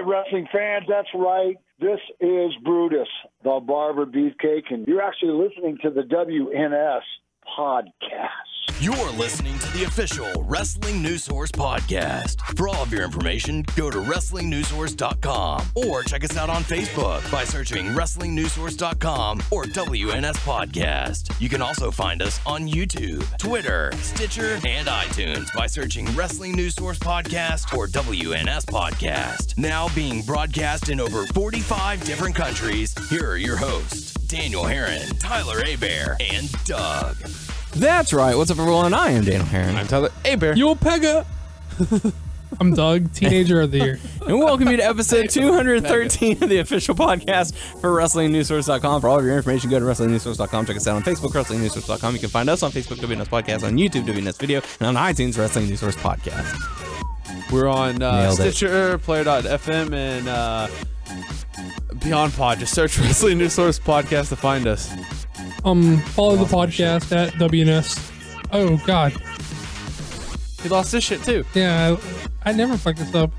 wrestling fans. That's right. This is Brutus, the Barber Beefcake, and you're actually listening to the WNS Podcast. You're listening to the official Wrestling News Source podcast. For all of your information, go to WrestlingNewsSource.com or check us out on Facebook by searching WrestlingNewsSource.com or WNS Podcast. You can also find us on YouTube, Twitter, Stitcher, and iTunes by searching Wrestling News Source Podcast or WNS Podcast. Now being broadcast in over 45 different countries, here are your hosts, Daniel Herron, Tyler Abear, and Doug. That's right. What's up, everyone? I am Daniel Herron. I'm Tyler Abear. Yo, Pega. I'm Doug, Teenager of the Year. And welcome you to episode 213 of the official podcast for WrestlingNewsSource.com. For all of your information, go to WrestlingNewsSource.com. Check us out on Facebook, WrestlingNewsSource.com. You can find us on Facebook, WNS Podcast, on YouTube, WNS Video, and on iTunes, Wrestling News Source Podcast. We're on Stitcher, Player.fm, and Beyond Pod. Just search Wrestling News Source Podcast to find us. Follow the podcast at WNS. Oh, God. He lost his shit, too. Yeah, I never fuck this up.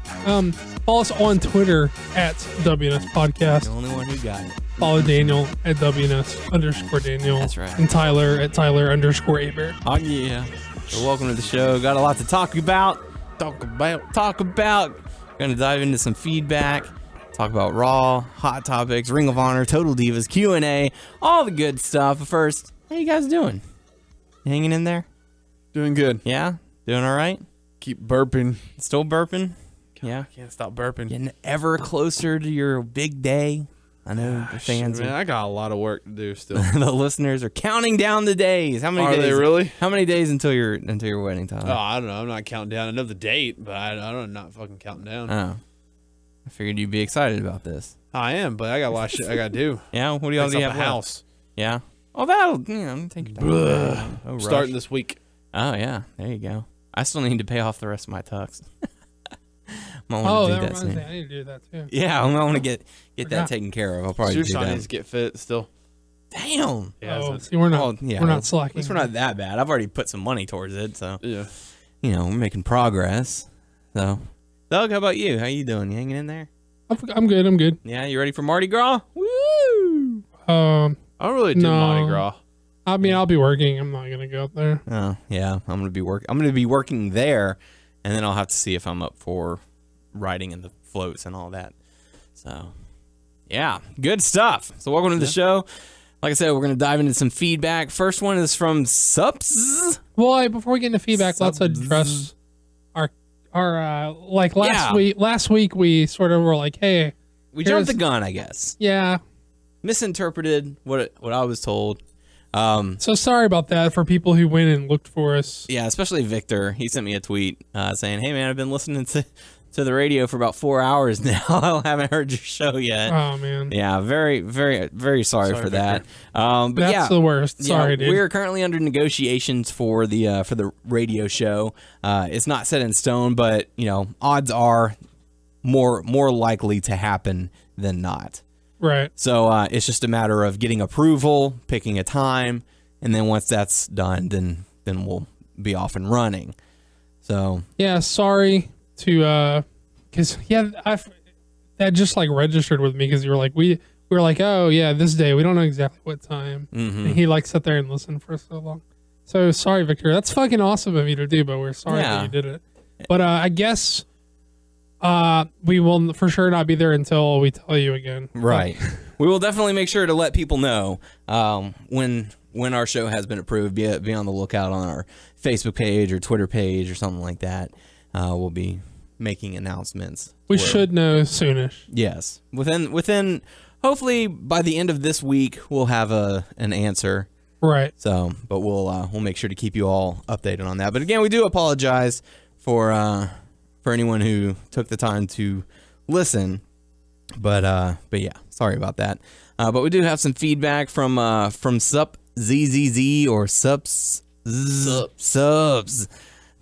Follow us on Twitter at WNS Podcast. The only one who got it. Follow Daniel at WNS_Daniel. That's right. And Tyler at Tyler_Abear. Oh, yeah. So welcome to the show. Got a lot to talk about. Gonna dive into some feedback. Talk about Raw, Hot Topics, Ring of Honor, Total Divas, Q&A, all the good stuff. But first, how you guys doing? You hanging in there? Doing good. Yeah? Doing all right? Keep burping. Still burping? Yeah. I can't stop burping. Getting ever closer to your big day. I know the fans. Man, I got a lot of work to do still. The listeners are counting down the days. How many Are days? they really? How many days until your wedding time? Oh, I don't know. I'm not counting down. I know the date, but I'm not fucking counting down. Oh. I figured you'd be excited about this. I am, but I got a lot of shit I got to do. Yeah? What do y'all Fix do? up the house. Yeah? Oh, that'll, take your time. Oh, Starting this week. Oh, yeah. There you go. I still need to pay off the rest of my tux. That reminds me. I need to do that, too. Yeah, I want to get that taken care of. I'll probably do that. needs to get fit still. Damn. Yeah, see, we're not slacking. At least we're not that bad. I've already put some money towards it, so. Yeah. We're making progress. So, Doug, how about you? How you doing? You hanging in there? I'm good. Yeah, you ready for Mardi Gras? Woo! I don't really do Mardi Gras. I mean, I'll be working. I'm not gonna go up there. Oh, yeah. I'm gonna be working there, and then I'll have to see if I'm up for riding in the floats and all that. So, yeah, good stuff. So, welcome to the show. Like I said, we're gonna dive into some feedback. First one is from Subs. Well, before we get into feedback, let's address our like last week. Last week we sort of were like, hey, we jumped the gun, I guess. Yeah. Misinterpreted what I was told. So sorry about that for people who went and looked for us. Yeah, especially Victor. He sent me a tweet saying, "Hey man, I've been listening to the radio for about 4 hours now. I haven't heard your show yet." Oh man. Yeah, very, very, very sorry for that. But that's the worst. Sorry, dude. We're currently under negotiations for the radio show. It's not set in stone, but odds are more likely to happen than not. Right. So it's just a matter of getting approval, picking a time, and then once that's done, then we'll be off and running. So yeah, sorry to because that just like registered with me because you were like we were like, oh yeah, this day we don't know exactly what time, and he like sat there and listened for so long. So sorry, Victor. That's fucking awesome of you to do, but we're sorry that you did it. But I guess. We will for sure not be there until we tell you again. Right. We will definitely make sure to let people know when our show has been approved. Be on the lookout on our Facebook page or Twitter page or something like that. We'll be making announcements. We should know soonish. Yes. Within hopefully by the end of this week we'll have an answer. Right. So, but we'll make sure to keep you all updated on that. But again, we do apologize for anyone who took the time to listen, but yeah, sorry about that. But we do have some feedback from SupZZZ or Subs,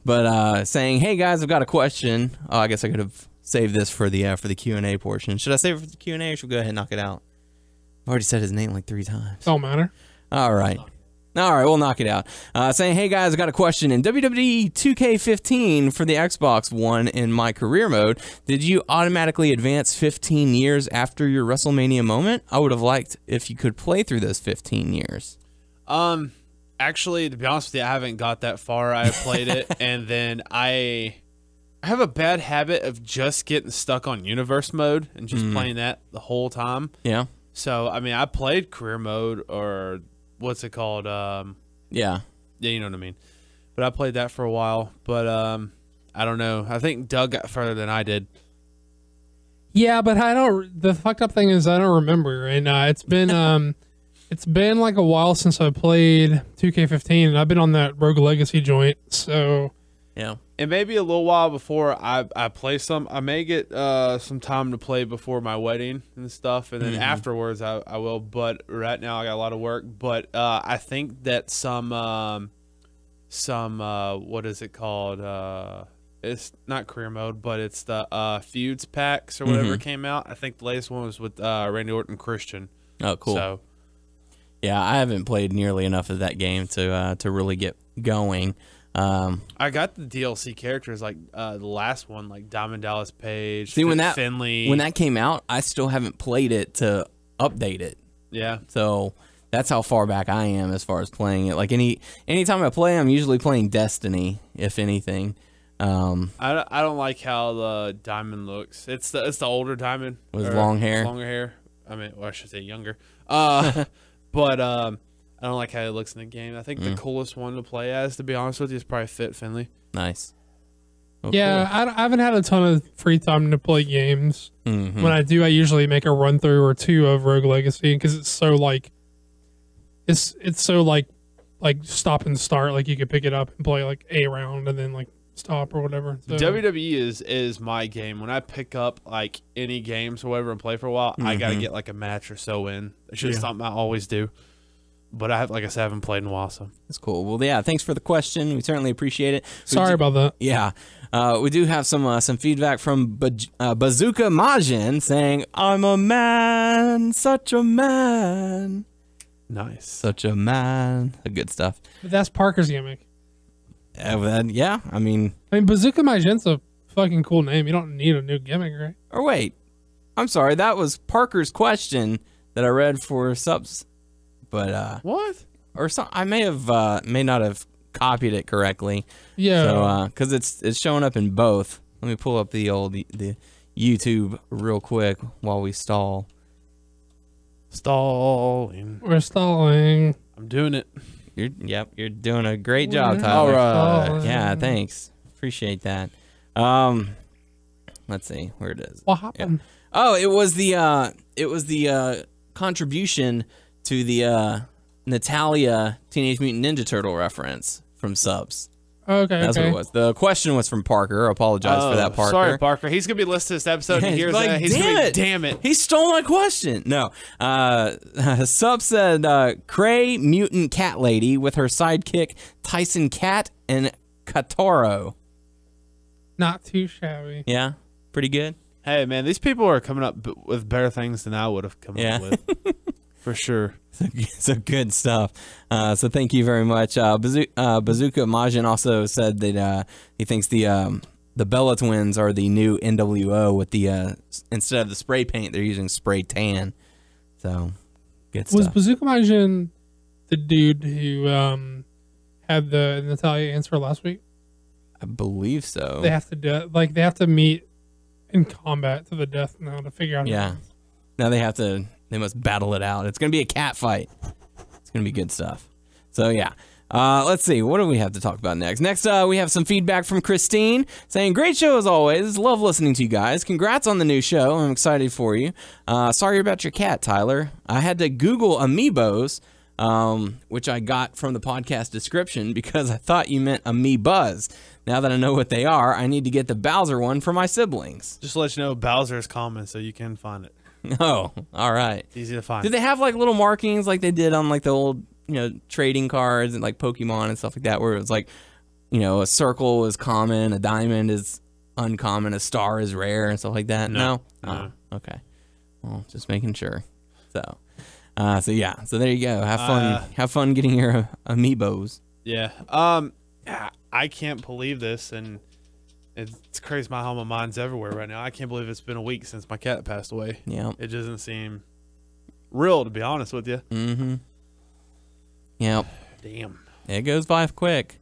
but saying, "Hey guys, I've got a question." Oh, I guess I could have saved this for the Q&A portion. Should I save it for the Q&A or should we go ahead and knock it out? I've already said his name like 3 times. Don't matter. All right. All right, we'll knock it out. Saying, hey guys, I got a question. In WWE 2K15 for the Xbox One in my career mode, did you automatically advance 15 years after your WrestleMania moment? I would have liked if you could play through those 15 years. Actually, to be honest with you, I haven't got that far. I played it, and then I have a bad habit of just getting stuck on universe mode and just playing that the whole time. Yeah. So, I mean, I played career mode, or what's it called? Yeah, you know what I mean. But I played that for a while. But I don't know. I think Doug got further than I did. Yeah, but I don't. The fucked up thing is I don't remember, and it's been it's been like a while since I played 2K15, and I've been on that Rogue Legacy joint. So yeah. It may be a little while before I play some. I may get some time to play before my wedding and stuff, and then afterwards I will. But right now I got a lot of work. But I think that some what is it called? It's not career mode, but it's the feuds packs or whatever came out. I think the latest one was with Randy Orton Christian. Oh, cool. So yeah, I haven't played nearly enough of that game to really get going. I got the DLC characters like the last one, like Diamond Dallas Page, Finley. When that came out, I still haven't played it to update it. Yeah. So that's how far back I am as far as playing it. Like anytime I play, I'm usually playing Destiny, if anything. I don't like how the Diamond looks. It's the older Diamond with long hair. Longer hair. I mean, well, I should say younger. But I don't like how it looks in the game. I think the coolest one to play as, to be honest with you, is probably Fit Finley. Nice. Oh, yeah, cool. I haven't had a ton of free time to play games. Mm-hmm. When I do, I usually make a run through or two of Rogue Legacy because it's so like stop and start. Like you could pick it up and play like a round and then like stop or whatever. So, WWE is my game. When I pick up like any games or whatever and play for a while, I gotta get like a match or so in. It's just something I always do. But like I said, I haven't played in a while, so that's cool. Well, yeah, thanks for the question. We certainly appreciate it. Sorry about that. Yeah, we do have some feedback from Bazooka Majin saying, "I'm a man, such a man." Nice, such a man. Good stuff. But that's Parker's gimmick. Yeah, I mean, Bazooka Majin's a fucking cool name. You don't need a new gimmick, right? Or wait, I'm sorry, that was Parker's question that I read for subs. But what? Or some, I may not have copied it correctly. Yeah. So because it's showing up in both. Let me pull up the YouTube real quick while we stall. Stalling. We're stalling. I'm doing it. You're doing a great job, Tyler. All right. Yeah, thanks. Appreciate that. Let's see where it is. What happened? Yeah. Oh, it was the contribution to the Natalia Teenage Mutant Ninja Turtle reference from subs. Okay, that's what it was. The question was from Parker. I apologize for that, Parker. Sorry, Parker. He's gonna be listening to this episode and hears like, that. He's gonna be, damn it. He stole my question. No. Sub said Cray Mutant Cat Lady with her sidekick Tyson Cat and Katoro. Not too shabby. Yeah, pretty good. Hey man, these people are coming up with better things than I would have come up with. For sure. So good stuff. So thank you very much. Bazooka Majin also said that he thinks the Bella Twins are the new NWO with the instead of the spray paint, they're using spray tan. So good stuff. Was Bazooka Majin the dude who had the Natalia answer last week? I believe so. They have to they have to meet in combat to the death now to figure out. Yeah. Now they must battle it out. It's going to be a cat fight. It's going to be good stuff. So, yeah. Let's see. What do we have to talk about next? Next, we have some feedback from Christine saying, great show as always. Love listening to you guys. Congrats on the new show. I'm excited for you. Sorry about your cat, Tyler. I had to Google amiibos, which I got from the podcast description because I thought you meant amoebas. Now that I know what they are, I need to get the Bowser one for my siblings. Just to let you know, Bowser is common, so you can find it. Oh, all right. It's easy to find. Did they have like little markings like they did on like the old, trading cards and like Pokemon and stuff like that, where it was like, a circle is common, a diamond is uncommon, a star is rare and stuff like that? No? Oh, okay. Well, just making sure. So, So there you go. Have fun getting your amiibos. Yeah. I can't believe this, and it's crazy how my mind's everywhere right now. I can't believe it's been a week since my cat passed away. Yeah. It doesn't seem real, to be honest with you. Mm-hmm. Yep. Damn. It goes by quick.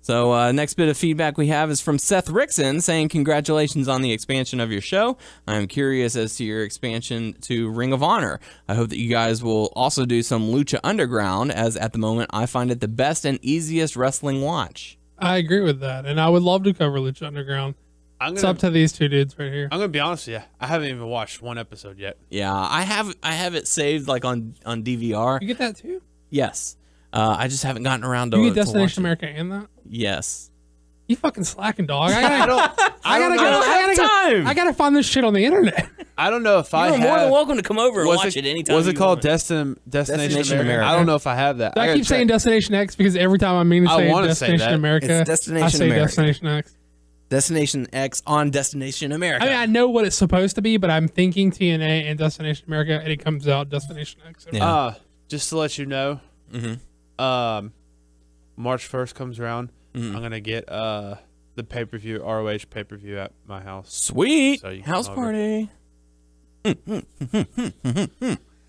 So next bit of feedback we have is from Seth Rickson saying, congratulations on the expansion of your show. I'm curious as to your expansion to Ring of Honor. I hope that you guys will also do some Lucha Underground, as at the moment I find it the best and easiest wrestling watch. I agree with that, and I would love to cover Lucha Underground. It's up to these two dudes right here. I'm gonna be honest with you. I haven't even watched one episode yet. Yeah, I have it saved like on DVR. You get that too? Yes. I just haven't gotten around to You get Destination America and that? Yes. You fucking slacking, dog. I gotta find this shit on the internet. I don't know if You're more than welcome to come over and watch it anytime. Was it called Destination America? I don't know if I have that. I keep saying Destination X because every time I mean to say Destination America, it's Destination I say America. Destination X. Destination X on Destination America. I mean, I know what it's supposed to be, but I'm thinking TNA and Destination America, and it comes out Destination X. Yeah. Just to let you know, March 1st comes around. I'm gonna get the pay-per-view, ROH pay-per-view at my house. Sweet. So you can House come over. party.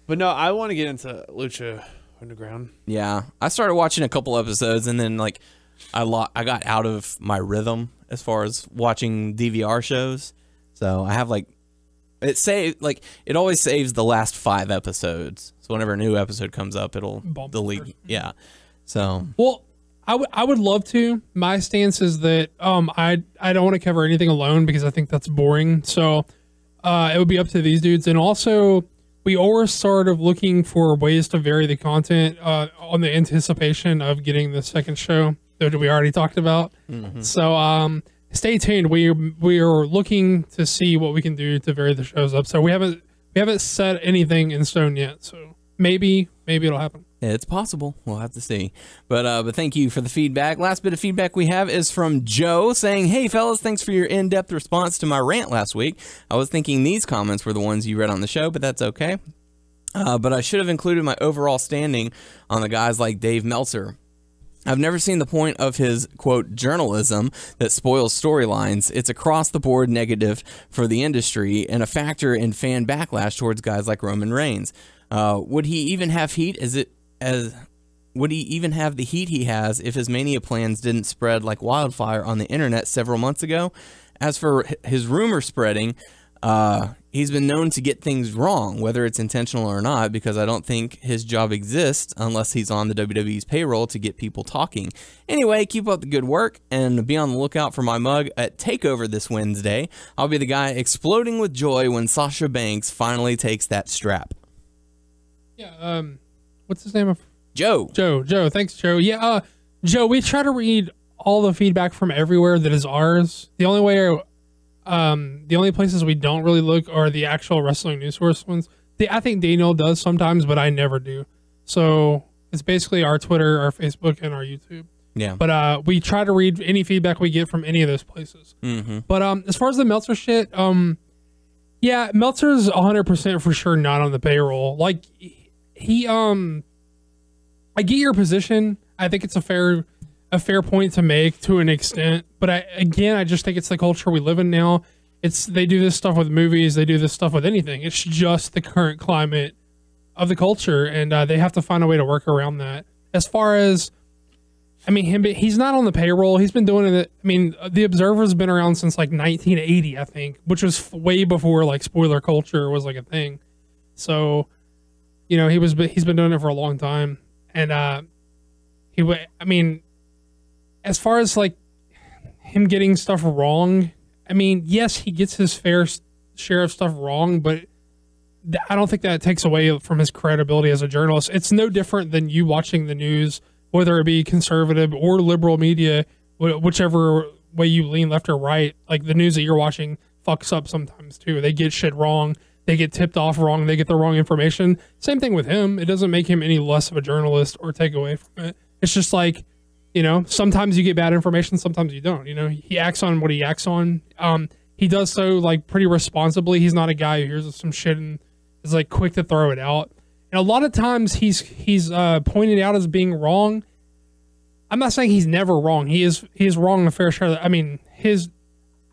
But no, I want to get into Lucha Underground. Yeah, I started watching a couple episodes, and then like I got out of my rhythm as far as watching DVR shows. So I have it always saves the last 5 episodes. So whenever a new episode comes up, it'll delete. Yeah. So well, I would love to. My stance is that I don't want to cover anything alone because I think that's boring. So it would be up to these dudes, and also we are sort of looking for ways to vary the content on the anticipation of getting the second show that we already talked about. Mm-hmm. So stay tuned. We are looking to see what we can do to vary the shows up. So we haven't set anything in stone yet. So maybe it'll happen. It's possible. We'll have to see. But thank you for the feedback. Last bit of feedback we have is from Joe saying, hey, fellas, thanks for your in-depth response to my rant last week. I was thinking these comments were the ones you read on the show, but that's okay. But I should have included my overall standing on the guys like Dave Meltzer. I've never seen the point of his, quote, journalism that spoils storylines. It's across the board negative for the industry and a factor in fan backlash towards guys like Roman Reigns. Would he even have heat would he even have the heat he has if his Mania plans didn't spread like wildfire on the internet several months ago? As for his rumor spreading, he's been known to get things wrong, whether it's intentional or not, because I don't think his job exists unless he's on the WWE's payroll to get people talking. Anyway, keep up the good work and be on the lookout for my mug at TakeOver this Wednesday. I'll be the guy exploding with joy when Sasha Banks finally takes that strap. Yeah, what's his name? Joe. Thanks, Joe. Yeah, Joe, we try to read all the feedback from everywhere that is ours. The only places we don't really look are the actual wrestling news source ones. I think Daniel does sometimes, but I never do. So it's basically our Twitter, our Facebook, and our YouTube. Yeah. But we try to read any feedback we get from any of those places. Mm-hmm. But as far as the Meltzer shit, yeah, Meltzer's 100% for sure not on the payroll. Like I get your position. I think it's a fair point to make to an extent, but I just think it's the culture we live in now. They do this stuff with movies, they do this stuff with anything. It's just the current climate of the culture, and they have to find a way to work around that. As far as, I mean, he's not on the payroll. He's been doing it. I mean, the Observer's been around since like 1980, I think, which was way before like spoiler culture was like a thing. So, you know, he's been doing it for a long time, and I mean, as far as like him getting stuff wrong, I mean, yes, he gets his fair share of stuff wrong, but I don't think that takes away from his credibility as a journalist. It's no different than you watching the news, whether it be conservative or liberal media, whichever way you lean left or right. Like the news that you're watching fucks up sometimes too. They get shit wrong. They get tipped off wrong. They get the wrong information. Same thing with him. It doesn't make him any less of a journalist or take away from it. It's just like, you know, sometimes you get bad information, sometimes you don't. You know, he acts on what he acts on. He does so like pretty responsibly. He's not a guy who hears some shit and is like quick to throw it out. And a lot of times he's pointed out as being wrong. I'm not saying he's never wrong. He is wrong a fair share. I mean,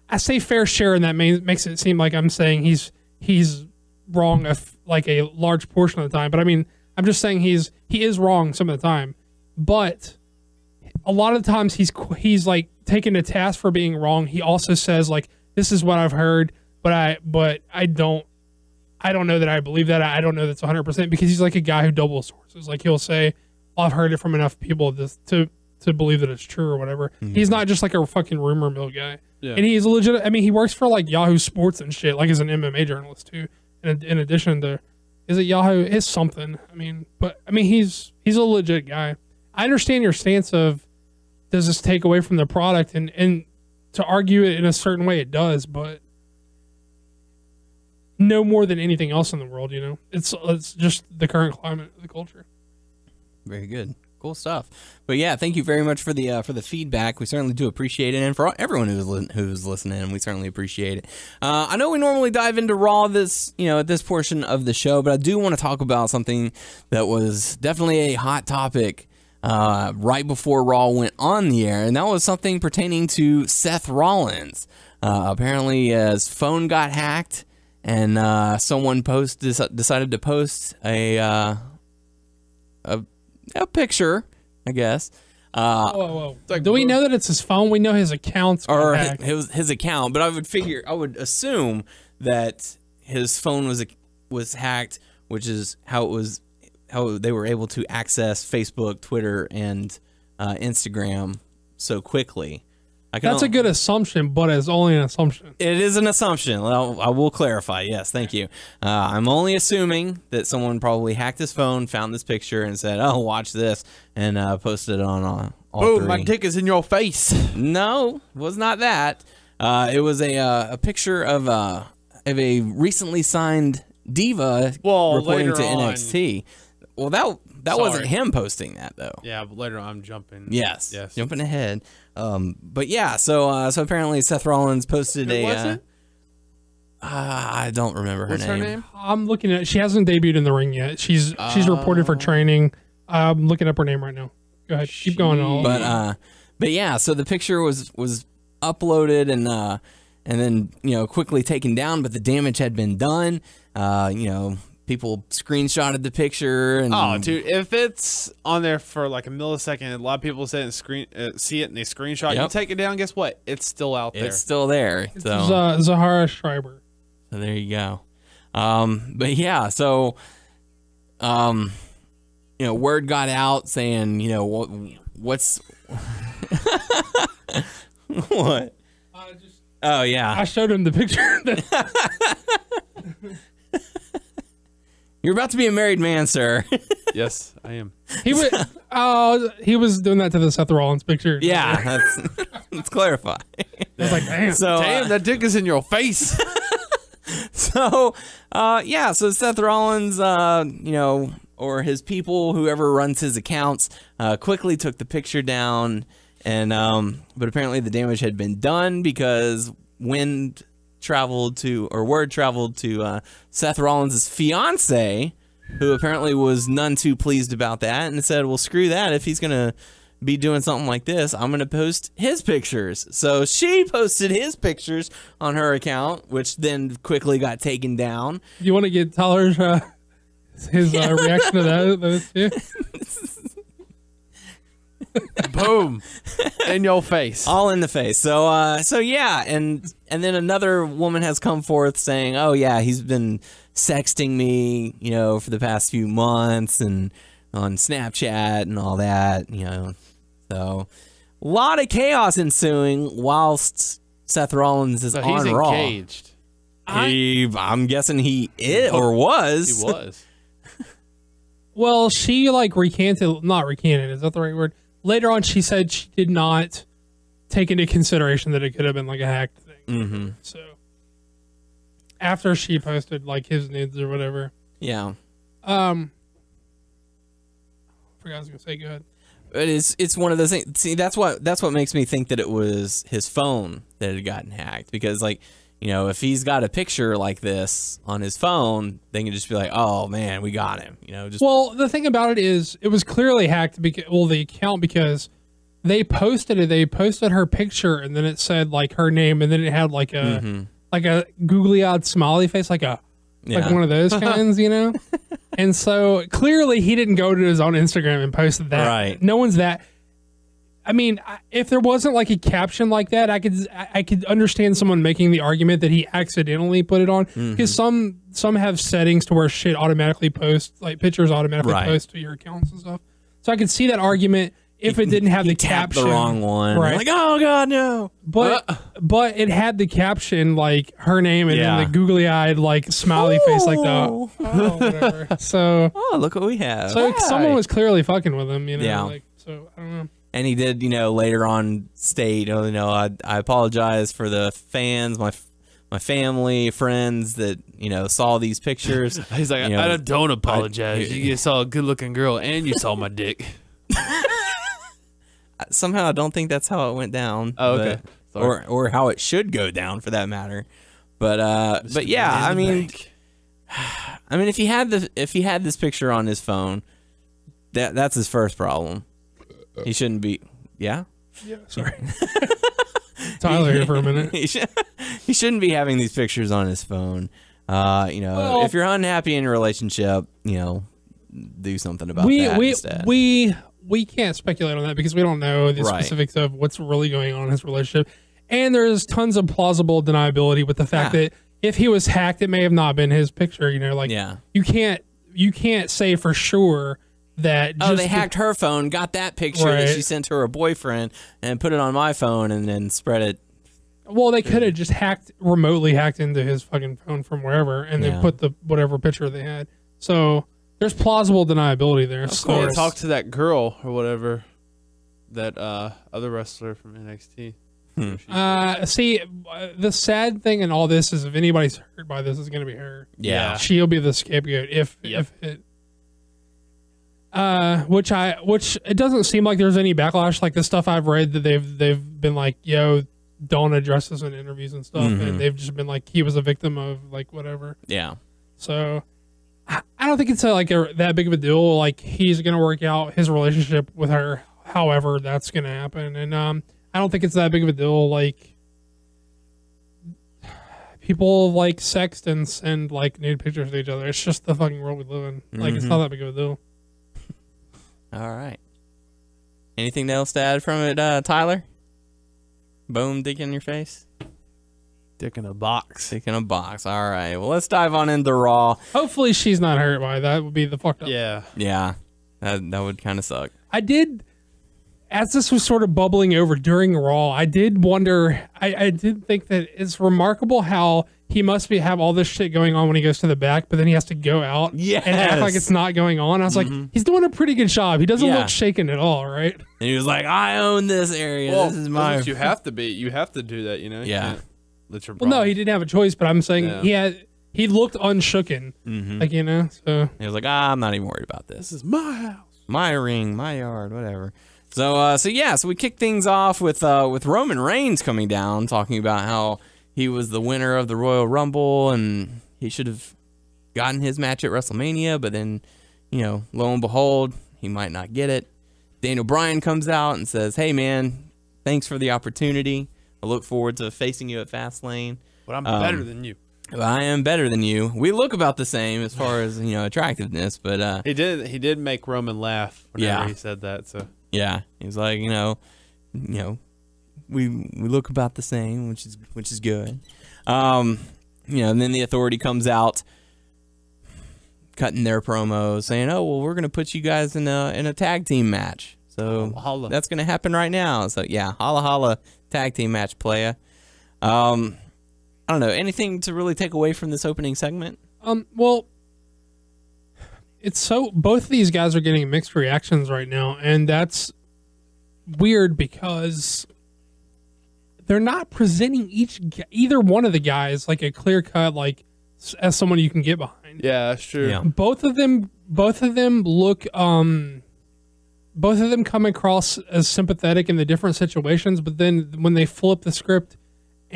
I say fair share, and that makes it seem like I'm saying he's wrong like a large portion of the time. But I mean, I'm just saying he is wrong some of the time. But a lot of the times he's like taken to task for being wrong. He also says like, this is what I've heard, but I don't know that I believe that. I don't know that's 100%, because he's like a guy who double sources. Like he'll say, I've heard it from enough people to believe that it's true or whatever. Mm-hmm. He's not just like a fucking rumor mill guy. Yeah. And he's legit. I mean, he works for like Yahoo Sports and shit, like as an MMA journalist too. In addition to, is it Yahoo? It's something. I mean, he's a legit guy. I understand your stance of, does this take away from the product? And to argue it in a certain way, it does, but no more than anything else in the world, you know? It's just the current climate of the culture. Very good. Cool stuff. But yeah, thank you very much for the feedback. We certainly do appreciate it, and for everyone who's listening, we certainly appreciate it. I know we normally dive into Raw at this portion of the show, but I do want to talk about something that was definitely a hot topic right before Raw went on the air, and that was something pertaining to Seth Rollins. Apparently, his phone got hacked, and someone decided to post a picture, I guess. Whoa. Like, do we know that it's his phone? We know his account's or hacked. his account, but I would assume that his phone was hacked, which is how they were able to access Facebook, Twitter, and Instagram so quickly. That's a good assumption, but it's only an assumption. It is an assumption. Well, I will clarify. Yes, thank you. I'm only assuming that someone probably hacked his phone, found this picture, and said, "Oh, watch this," and posted it on all Boom, three. My dick is in your face. No, it was not that. It was a picture of a recently signed diva reporting to NXT. Well, that wasn't him posting that, though. Yeah, but later on, I'm jumping. Yes. Jumping ahead. But yeah, so apparently Seth Rollins posted I don't remember her name. What's her name? I'm looking at. She hasn't debuted in the ring yet. She's reported for training. I'm looking up her name right now. Go ahead, keep going on. But yeah, so the picture was uploaded and then quickly taken down, but the damage had been done. People screenshotted the picture. And, dude, if it's on there for like a millisecond, a lot of people see it and they screenshot. Yep. You take it down, guess what? It's still out there. It's still there. It's Zahara Schreiber. So there you go. But yeah, so word got out saying, what's what? Oh yeah, I showed him the picture. You're about to be a married man, sir. Yes, I am. He was doing that to the Seth Rollins picture. Yeah, let's clarify. I was like, damn. So, damn, that dick is in your face. So Seth Rollins, or his people, whoever runs his accounts, quickly took the picture down, and but apparently the damage had been done because word traveled to Seth Rollins' fiance, who apparently was none too pleased about that, and said, well, screw that. If he's gonna be doing something like this, I'm gonna post his pictures. So she posted his pictures on her account, which then quickly got taken down. You want to get Tyler's his reaction to those two? Boom, in your face, all in the face. So yeah, and then another woman has come forth saying, oh yeah, he's been sexting me, for the past few months and on Snapchat and all that, So a lot of chaos ensuing whilst Seth Rollins is on Raw. Engaged. I'm guessing he is or was. He was. Well, she not recanted. Is that the right word? Later on, she said she did not take into consideration that it could have been like a hacked thing. Mm-hmm. So after she posted like his nudes or whatever. Yeah. I forgot I was gonna say. Go ahead. But it's one of those things. See, that's what makes me think that it was his phone that had gotten hacked, because if he's got a picture like this on his phone, they can just be like, oh man, we got him. Well, the thing about it is, it was clearly hacked. The account, because they posted it. They posted her picture, and then it said like her name, and then it had like a googly-eyed smiley face, like one of those kinds, And so clearly he didn't go to his own Instagram and post that. Right. No one's that. I mean, if there wasn't like a caption like that, I could understand someone making the argument that he accidentally put it on, because some have settings to where shit automatically posts, like pictures automatically post to your accounts and stuff. So I could see that argument if it didn't have the caption. The wrong one. Right. Like, oh god, no. But it had the caption like her name and then the googly eyed like smiley face like the whatever. So look what we have. So someone was clearly fucking with him, Yeah. So I don't know. And he did, later on state, I apologize for the fans, my family, friends that, saw these pictures. He's like, I don't apologize. You saw a good-looking girl and you saw my dick. Somehow I don't think that's how it went down. Oh, okay. Or how it should go down for that matter. But yeah, I mean, if he had this picture on his phone, that's his first problem. He shouldn't be. Yeah. Yeah. Sorry. Tyler here for a minute. He shouldn't be having these pictures on his phone. If you're unhappy in a relationship, do something about that instead. We can't speculate on that because we don't know the specifics of what's really going on in his relationship. And there's tons of plausible deniability with the fact that if he was hacked, it may have not been his picture. You can't say for sure that they hacked her phone, got that picture that she sent to her boyfriend, and put it on my phone, and then spread it. Well, they could have just remotely hacked into his fucking phone from wherever, and then put the whatever picture they had. So there's plausible deniability there. So talk to that girl or whatever, that other wrestler from NXT. See, the sad thing in all this is if anybody's hurt by this, it's going to be her. Yeah, she'll be the scapegoat if it. Which it doesn't seem like there's any backlash. Like the stuff I've read that they've been like, yo, don't address this in interviews and stuff, and they've just been like, he was a victim of like whatever. Yeah. So I don't think it's that big of a deal. Like he's gonna work out his relationship with her, however that's gonna happen, and I don't think it's that big of a deal. Like people like sext and send like nude pictures to each other. It's just the fucking world we live in. Like it's not that big of a deal. All right. Anything else to add from it, Tyler? Boom, dick in your face? Dick in a box. Dick in a box. All right. Well, let's dive on into Raw. Hopefully she's not hurt by it. That would be the fucked up. Yeah. Yeah. That would kind of suck. I did, as this was sort of bubbling over during Raw, I did wonder, I did think that it's remarkable how he must have all this shit going on when he goes to the back, but then he has to go out and act like it's not going on. I was like, he's doing a pretty good job. He doesn't look shaken at all, right? And he was like, I own this area. Well, this is my... You have to be. You have to do that, You yeah. Let your well, no, he didn't have a choice, but I'm saying he looked unshooken. So he was like, I'm not even worried about this. This is my house. My ring, my yard, whatever. So we kick things off with Roman Reigns coming down, talking about how he was the winner of the Royal Rumble and he should have gotten his match at WrestleMania, but then, lo and behold, he might not get it. Daniel Bryan comes out and says, hey man, thanks for the opportunity. I look forward to facing you at Fastlane. But I'm better than you. I am better than you. We look about the same as far as, attractiveness, but he did make Roman laugh whenever he said that, so yeah, he's like, we look about the same, which is good. And then the Authority comes out, cutting their promos, saying, "Oh, well, we're gonna put you guys in a tag team match." So holla. That's gonna happen right now. So yeah, holla holla, tag team match, playa. I don't know, anything to really take away from this opening segment. Well, it's both of these guys are getting mixed reactions right now, and that's weird because they're not presenting either one of the guys like a clear cut, like as someone you can get behind. Yeah, that's true. Yeah. Both of them look both of them come across as sympathetic in the different situations, but then when they flip the script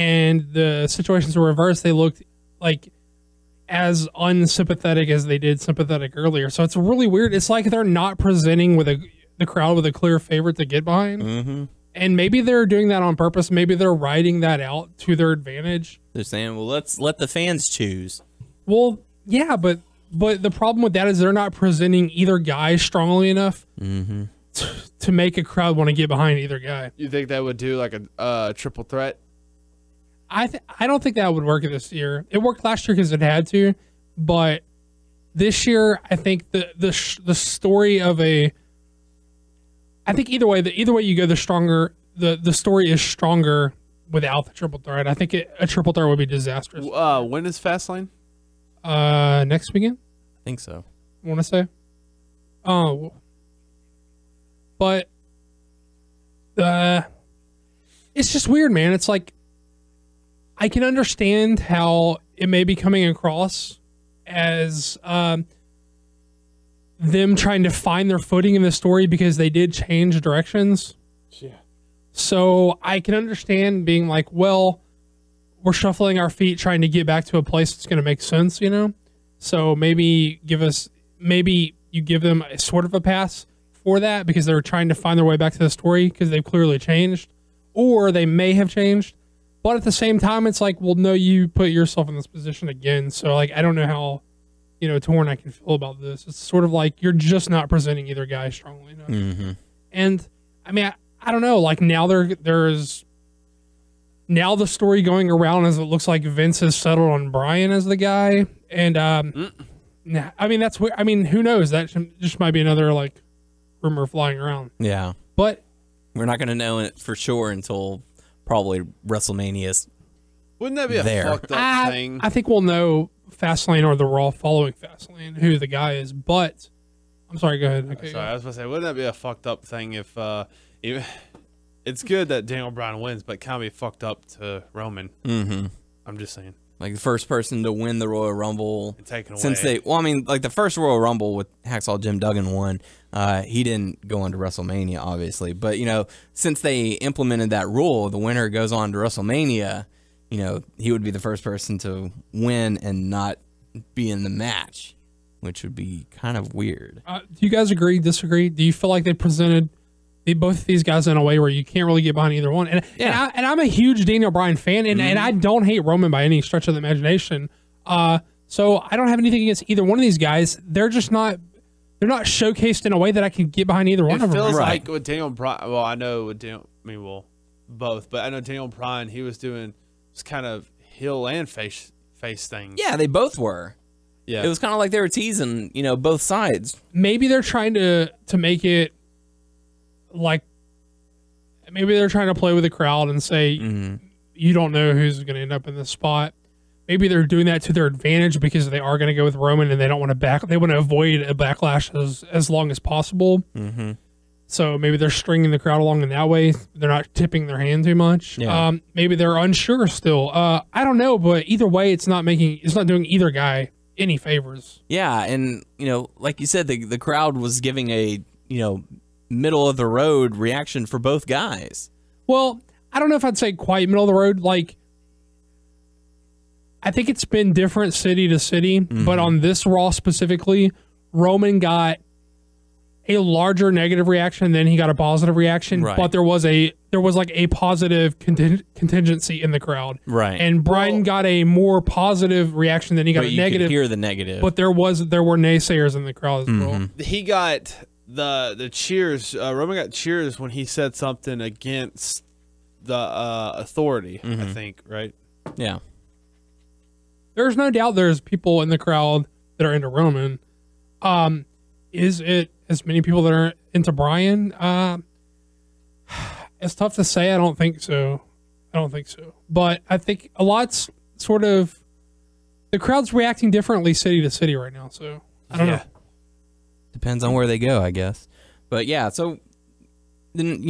and the situations were reversed, they looked like as unsympathetic as they did sympathetic earlier. So it's really weird. It's like they're not presenting with the crowd with a clear favorite to get behind. Mm-hmm. And maybe they're doing that on purpose. Maybe they're riding that out to their advantage. They're saying, well, let's let the fans choose. Well, yeah, but the problem with that is they're not presenting either guy strongly enough to make a crowd want to get behind either guy. You think they would do like a triple threat? I don't think that would work this year. It worked last year because it had to, but this year I think the story of I think either way you go, the stronger the story is stronger without the triple threat. I think a triple threat would be disastrous. When is Fastlane? Next weekend. I think so. I want to say. Oh, but it's just weird, man. It's like, I can understand how it may be coming across as them trying to find their footing in the story because they did change directions. Yeah. So I can understand being like, well, we're shuffling our feet trying to get back to a place that's going to make sense, you know? So maybe you give them a sort of a pass for that because they're trying to find their way back to the story because they've clearly changed, or they may have changed. But at the same time, it's like, well, no, you put yourself in this position again. So, like, I don't know how, torn I can feel about this. It's sort of like you're just not presenting either guy strongly enough. Mm-hmm. And, I mean, I don't know. Like, now there's now the story going around is it looks like Vince has settled on Bryan as the guy. And, I mean, that's weird. I mean, who knows? That just might be another, like, rumor flying around. Yeah. But we're not going to know it for sure until probably WrestleMania's. Wouldn't that be a fucked up thing? I think we'll know Fastlane or the Raw following Fastlane who the guy is. But I'm sorry, go ahead. Okay, sorry, I was going to say, wouldn't that be a fucked up thing if it's good that Daniel Bryan wins, but it kind of be fucked up to Roman. Mm-hmm. I'm just saying. Like the first person to win the Royal Rumble and taken away. Since like the first Royal Rumble with Hacksaw Jim Duggan won, he didn't go on to WrestleMania, obviously. But, since they implemented that rule, the winner goes on to WrestleMania, he would be the first person to win and not be in the match, which would be kind of weird. Do you guys agree, disagree? Do you feel like they presented both of these guys in a way where you can't really get behind either one? And I'm a huge Daniel Bryan fan, and I don't hate Roman by any stretch of the imagination. So I don't have anything against either one of these guys. They're just not. They're not showcased in a way that I can get behind either one of them. It feels like with Daniel Bryan. Well, I know with both, but I know Daniel Bryan. He was doing kind of heel and face things. Yeah, they both were. Yeah, it was kind of like they were teasing, both sides. Maybe they're trying to make it. Like, maybe they're trying to play with the crowd and say, you don't know who's going to end up in this spot. Maybe they're doing that to their advantage because they are going to go with Roman and they don't want to they want to avoid a backlash as long as possible. Mm-hmm. So maybe they're stringing the crowd along in that way. They're not tipping their hand too much. Yeah. Maybe they're unsure still. I don't know, but either way, it's not doing either guy any favors. Yeah. And, like you said, the crowd was giving a, middle of the road reaction for both guys. Well, I don't know if I'd say quite middle of the road. Like, I think it's been different city to city, but on this Raw specifically, Roman got a larger negative reaction than he got a positive reaction. Right. But there was like a positive contingency in the crowd. Right. And Bryan got a more positive reaction than he got a negative. Could hear the negative. But there were naysayers in the crowd as well. He got the cheers. Roman got cheers when he said something against the authority. I think, right? Yeah. There's no doubt there's people in the crowd that are into Roman. Is it as many people that are into Bryan? It's tough to say. I don't think so. But I think a lot's sort of the crowd's reacting differently city to city right now. So I don't know. Depends on where they go, I guess. But yeah, so then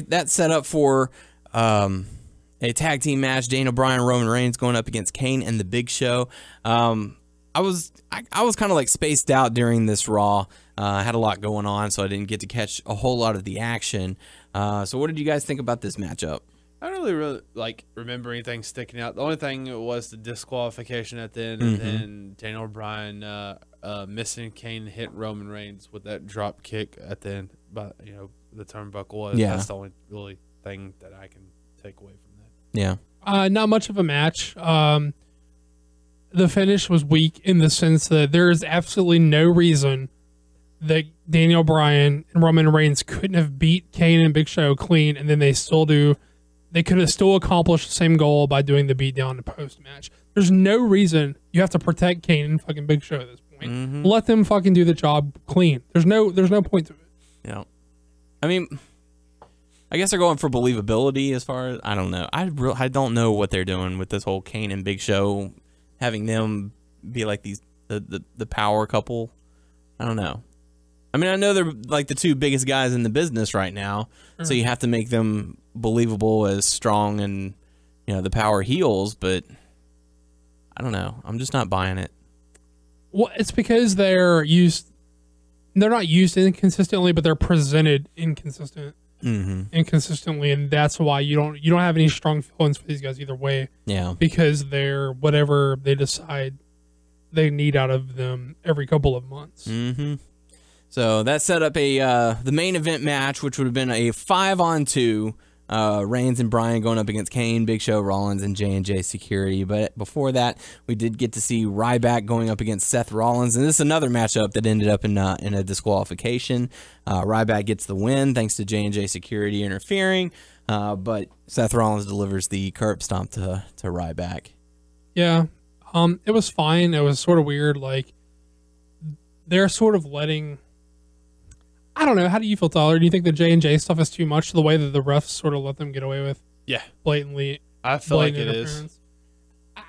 that set up for a tag team match: Daniel Bryan, Roman Reigns going up against Kane and the Big Show. I was kind of like spaced out during this Raw. I had a lot going on, so I didn't get to catch a whole lot of the action. So what did you guys think about this matchup? I don't really like remember anything sticking out. The only thing was the disqualification at the end, and then Daniel Bryan missing Kane hit Roman Reigns with that drop kick at the end. But the turnbuckle was. Yeah. That's the only really thing that I can take away from that. Yeah. Not much of a match. The finish was weak in the sense that there is absolutely no reason that Daniel Bryan and Roman Reigns couldn't have beat Kane and Big Show clean, and then they could have still accomplished the same goal by doing the beatdown in post-match. There's no reason you have to protect Kane and fucking Big Show at this point. Let them fucking do the job clean. There's no point to it. Yeah. I mean, I guess they're going for believability as far as, I don't know. I don't know what they're doing with this whole Kane and Big Show, having them be like the power couple. I don't know. I mean, I know they're like the two biggest guys in the business right now, so you have to make them believable as strong and, the power heels, but I don't know. I'm just not buying it. Well, it's because they're not used inconsistently, but they're presented inconsistently, and that's why you don't have any strong feelings for these guys either way. Yeah. Because they're whatever they decide they need out of them every couple of months. So that set up the main event match, which would have been a 5-on-2. Reigns and Bryan going up against Kane, Big Show, Rollins, and J&J Security. But before that, we did get to see Ryback going up against Seth Rollins, and this is another matchup that ended up in a disqualification. Ryback gets the win thanks to J&J Security interfering, but Seth Rollins delivers the curb stomp to Ryback. Yeah, it was fine. It was sort of weird. Like, they're sort of letting... I don't know. How do you feel, Tyler? Do you think the J&J stuff is too much, the way that the refs sort of let them get away with? Yeah. Blatantly. I feel like it is.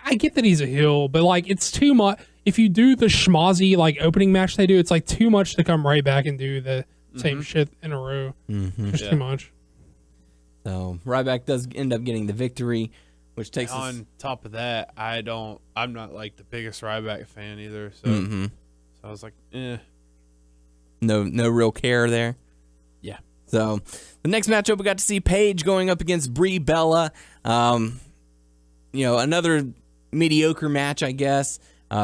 I get that he's a heel, but like it's too much. If you do the schmozzy like opening match they do, it's like too much to come right back and do the same shit in a row. It's too much. So Ryback does end up getting the victory, which takes us... On top of that, I'm not like the biggest Ryback fan either, so I was like, eh. No real care there. Yeah. So the next matchup, we got to see Paige going up against Brie Bella. Another mediocre match, I guess.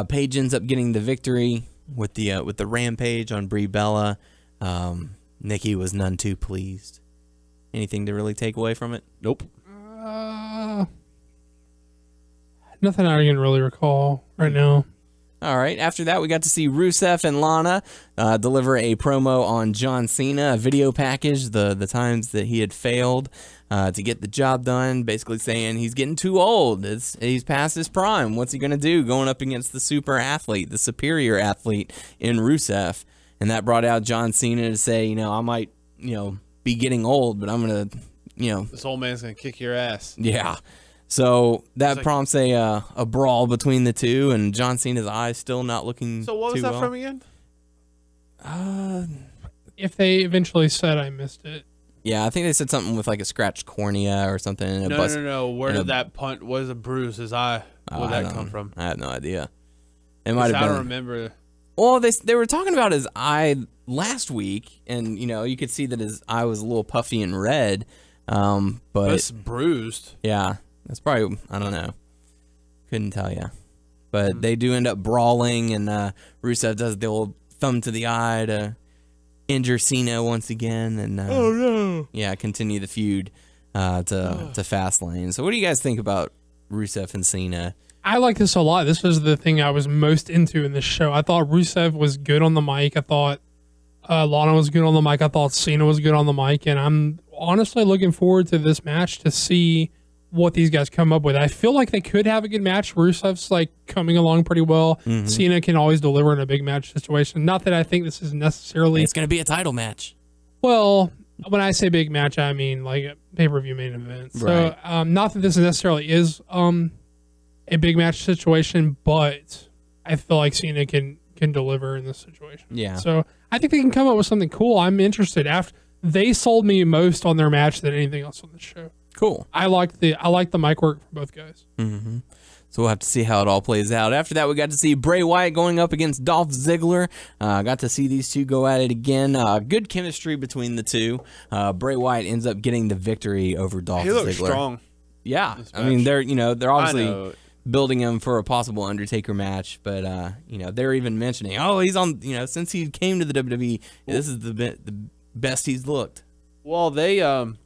Paige ends up getting the victory with the rampage on Brie Bella. Nikki was none too pleased. Anything to really take away from it? Nope. Nothing I can really recall right now. All right. After that, we got to see Rusev and Lana deliver a promo on John Cena, a video package, the times that he had failed to get the job done, basically saying he's getting too old. He's past his prime. What's he going to do going up against the super athlete, the superior athlete in Rusev? And that brought out John Cena to say, I might, be getting old, but I'm going to, This old man's going to kick your ass. Yeah. So that prompts a brawl between the two, and John Cena's eyes still not looking. So what was that from again? If they eventually said I missed it. Yeah, I think they said something with like a scratched cornea or something. And No. Where did that punt? Was a bruise his eye? Where did that come from? I have no idea. It might have been. I don't remember. Well, they were talking about his eye last week, and you could see that his eye was a little puffy and red. But it's bruised. Yeah. That's probably, I don't know. Couldn't tell you. But they do end up brawling, and Rusev does the old thumb to the eye to injure Cena once again. And oh, no. Yeah, continue the feud to Fastlane. So what do you guys think about Rusev and Cena? I like this a lot. This was the thing I was most into in this show. I thought Rusev was good on the mic. I thought Lana was good on the mic. I thought Cena was good on the mic. And I'm honestly looking forward to this match to see what these guys come up with. I feel like they could have a good match. Rusev's like coming along pretty well. Cena can always deliver in a big match situation. Not that I think this is necessarily... It's going to be a title match. Well, when I say big match, I mean like a pay-per-view main event. Right. So not that this necessarily is a big match situation, but I feel like Cena can deliver in this situation. Yeah. So I think they can come up with something cool. I'm interested. They sold me most on their match than anything else on the show. Cool. I like the mic work for both guys. So we'll have to see how it all plays out. After that, we got to see Bray Wyatt going up against Dolph Ziggler. Got to see these two go at it again. Good chemistry between the two. Bray Wyatt ends up getting the victory over Dolph Ziggler. He looks strong. Yeah, I mean they're obviously building him for a possible Undertaker match, but they're even mentioning, oh, he's on, since he came to the WWE, this is the best he's looked. Well, they had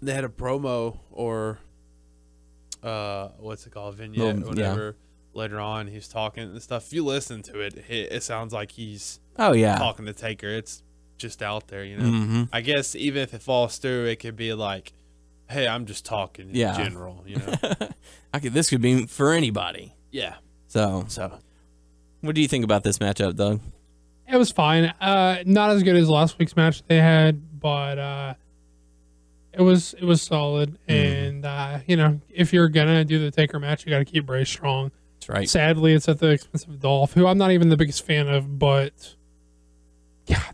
a promo or what's it called, vignette, whatever. Later on, he's talking and stuff. If you listen to it, it sounds like he's talking to Taker. It's just out there, Mm-hmm. I guess even if it falls through, it could be like, hey, I'm just talking in general, Okay, this could be for anybody. Yeah. So, what do you think about this matchup, Doug? It was fine. Not as good as last week's match they had, but it was solid. And if you're gonna do the Taker match, you got to keep Bray strong. That's right. Sadly, it's at the expense of Dolph, who I'm not even the biggest fan of, but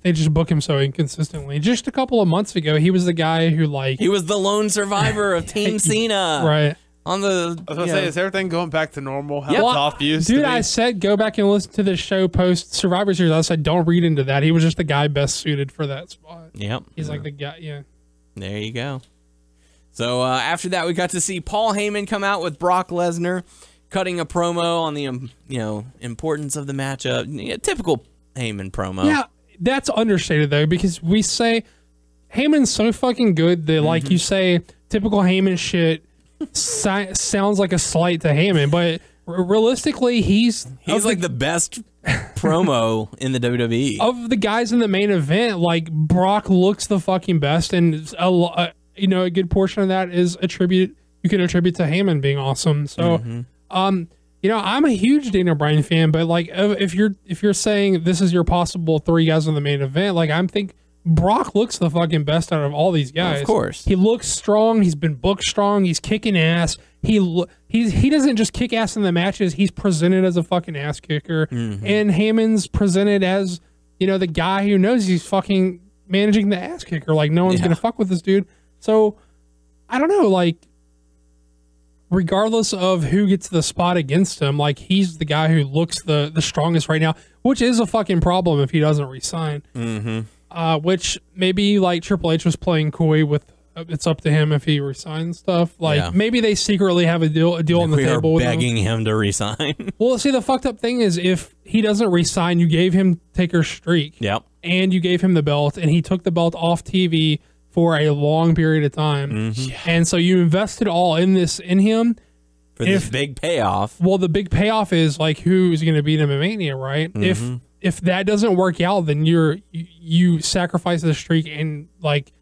they just book him so inconsistently. Just a couple of months ago, he was the guy who he was the lone survivor of Team Cena, right? On the, I was gonna say, is everything going back to normal? How Dolph used to be? Dude, I said go back and listen to the show post Survivor Series. I said don't read into that. He was just the guy best suited for that spot. Yep. He's like the guy. Yeah. There you go. So after that, we got to see Paul Heyman come out with Brock Lesnar, cutting a promo on the importance of the matchup. Yeah, typical Heyman promo. Yeah, that's understated though, because we say Heyman's so fucking good that like you say typical Heyman shit sounds like a slight to Heyman, but realistically, he's like the best promo in the WWE of the guys in the main event. Like Brock looks the fucking best, and a good portion of that is you can attribute to Heyman being awesome. So, I'm a huge Daniel Bryan fan, but like if you're saying this is your possible three guys in the main event, like I'm think Brock looks the fucking best out of all these guys. Of course. He looks strong. He's been booked strong. He's kicking ass. He doesn't just kick ass in the matches. He's presented as a fucking ass kicker. And Heyman's presented as, the guy who knows he's fucking managing the ass kicker. Like, no one's going to fuck with this dude. So, I don't know, like, regardless of who gets the spot against him, like, he's the guy who looks the strongest right now, which is a fucking problem if he doesn't resign. Which maybe like Triple H was playing coy with. It's up to him if he resigns stuff. Like maybe they secretly have a deal on the table. We are begging him to resign. Well, see, the fucked up thing is if he doesn't resign, you gave him Taker's streak. Yep. And you gave him the belt, and he took the belt off TV for a long period of time. And so you invested all in him. For this big payoff. Well, the big payoff is like who's going to beat him at Mania, right? If that doesn't work out, then you sacrifice the streak and like,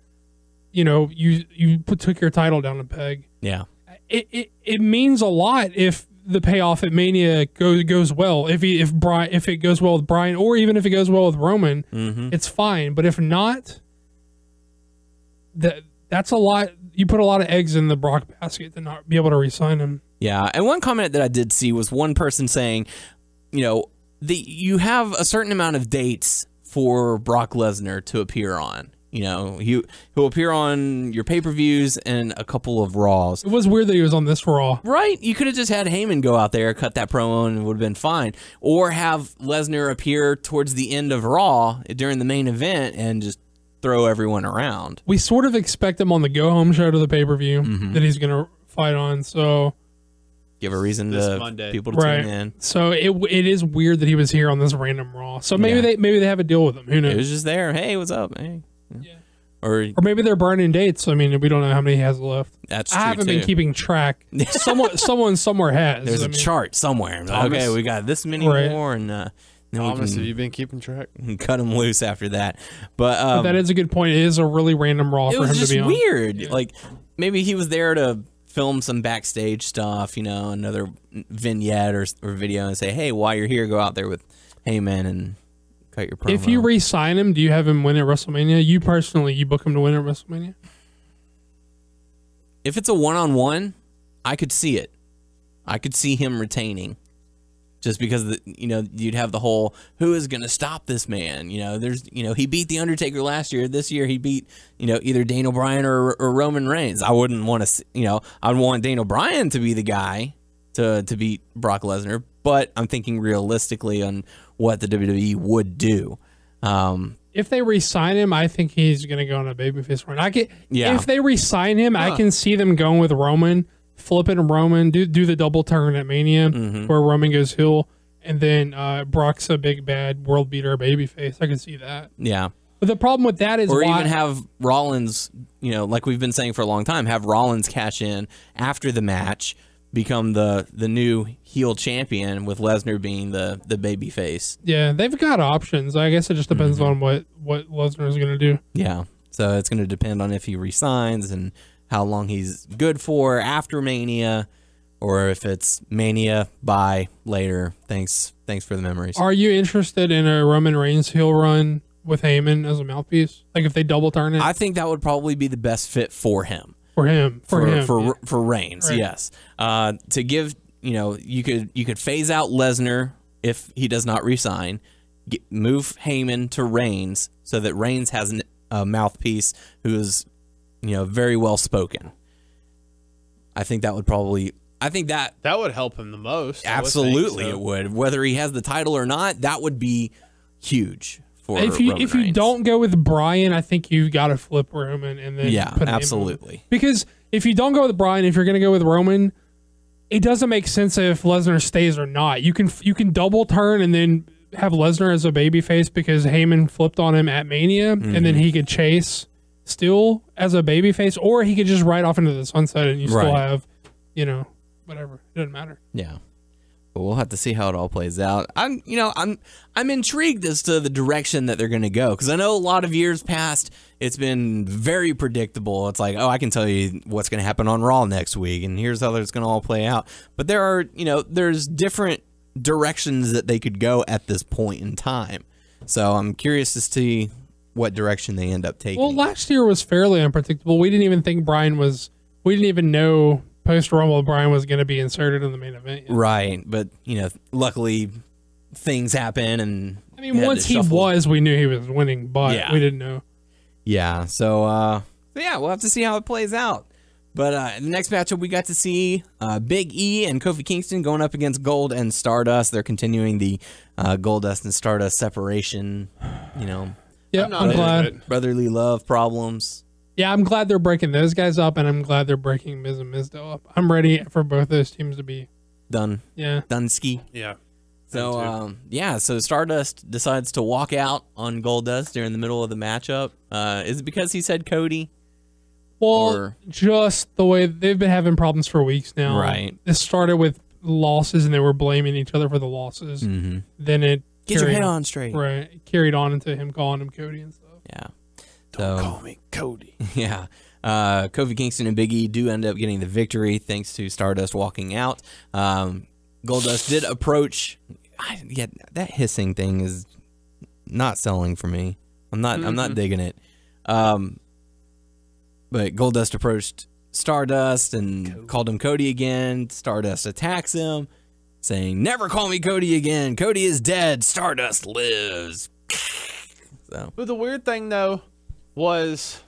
you took your title down a peg. Yeah. It means a lot if the payoff at Mania goes well. If it goes well with Bryan, or even if it goes well with Roman, it's fine. But if not, that's a lot. You put a lot of eggs in the Brock basket to not be able to re-sign him. Yeah. And one comment that I did see was one person saying, you have a certain amount of dates for Brock Lesnar to appear on. He'll appear on your pay-per-views and a couple of Raws. It was weird that he was on this Raw. Right? You could have just had Heyman go out there, cut that promo, and it would have been fine. Or have Lesnar appear towards the end of Raw during the main event and just throw everyone around. We sort of expect him on the go-home show to the pay-per-view that he's going to fight on, so... Give a reason to people to tune in. So it is weird that he was here on this random Raw. So maybe they have a deal with him. Who knows? He was just there. Hey, what's up? Hey. Yeah. Or maybe they're burning dates. I mean, we don't know how many he has left. That's true. I haven't been keeping track. Someone somewhere has. There's a chart somewhere. Okay, we got this many more, and then Thomas, have you been keeping track? Cut them loose after that. But that is a good point. It is a really random Raw for him to be on. It was just weird. Yeah. Like maybe he was there to film some backstage stuff, another vignette or video, and say, hey, while you're here, go out there with Heyman and cut your promo. If you re-sign him, do you have him win at WrestleMania? You personally, you book him to win at WrestleMania? If it's a one-on-one, I could see it. I could see him retaining. Just because you'd have the whole who is going to stop this man? There's he beat the Undertaker last year. This year he beat either Daniel Bryan or Roman Reigns. I wouldn't want to I'd want Daniel Bryan to be the guy to beat Brock Lesnar, but I'm thinking realistically on what the WWE would do. If they re-sign him, I think he's going to go on a babyface run. If they re-sign him, I can see them going with Roman, flipping Roman, do the double turn at Mania, where Roman goes heel, and then Brock's a big bad world beater babyface. I can see that. Yeah. But the problem with that is, or even have Rollins, like we've been saying for a long time, have Rollins cash in after the match, become the new heel champion with Lesnar being the baby face. Yeah, they've got options. I guess it just depends on what Lesnar is going to do. Yeah, so it's going to depend on if he resigns and how long he's good for after Mania, or if it's Mania by later. Thanks for the memories. Are you interested in a Roman Reigns heel run with Heyman as a mouthpiece? Like if they double turn it? I think that would probably be the best fit for him. For Reigns, right. Yes. To give, you could phase out Lesnar if he does not resign, move Heyman to Reigns so that Reigns has a mouthpiece who is, very well spoken. I think that would probably. I think that would help him the most. Absolutely, it would. Whether he has the title or not, that would be huge. If you don't go with Bryan, I think you got to flip Roman and then put absolutely. Because if you don't go with Bryan, if you're going to go with Roman, it doesn't make sense if Lesnar stays or not. You can double turn and then have Lesnar as a babyface because Heyman flipped on him at Mania, and then he could chase still as a babyface, or he could just ride off into the sunset and you still have, whatever. It doesn't matter. Yeah. But we'll have to see how it all plays out. I'm intrigued as to the direction that they're going to go, because I know a lot of years past it's been very predictable. It's like, oh, I can tell you what's going to happen on Raw next week, and here's how it's going to all play out. But there are, there's different directions that they could go at this point in time. So I'm curious to see what direction they end up taking. Well, last year was fairly unpredictable. We didn't even think we didn't even know post-Rumble Bryan was going to be inserted in the main event. Right, but, luckily things happen, and I mean, once he was, we knew he was winning, but we didn't know. Yeah, so we'll have to see how it plays out. But the next matchup, we got to see Big E and Kofi Kingston going up against Gold and Stardust. They're continuing the Goldust and Stardust separation, Yeah, I'm glad. Brotherly love problems. Yeah, I'm glad they're breaking those guys up, and I'm glad they're breaking Miz and Mizdow up. I'm ready for both those teams to be done. Yeah. Done ski. Yeah. So, so Stardust decides to walk out on Goldust during the middle of the matchup. Is it because he said Cody? Well, just the way they've been having problems for weeks now. Right. It started with losses, and they were blaming each other for the losses. Mm-hmm. Then it Get your head on straight. Right. It carried on into him calling him Cody and stuff. Yeah. Don't call me Cody. Yeah. Kofi Kingston and Big E do end up getting the victory thanks to Stardust walking out. Goldust did approach. That hissing thing is not selling for me. I'm not digging it. But Goldust approached Stardust and called him Cody again. Stardust attacks him, saying, "Never call me Cody again. Cody is dead. Stardust lives." So. But the weird thing, though, was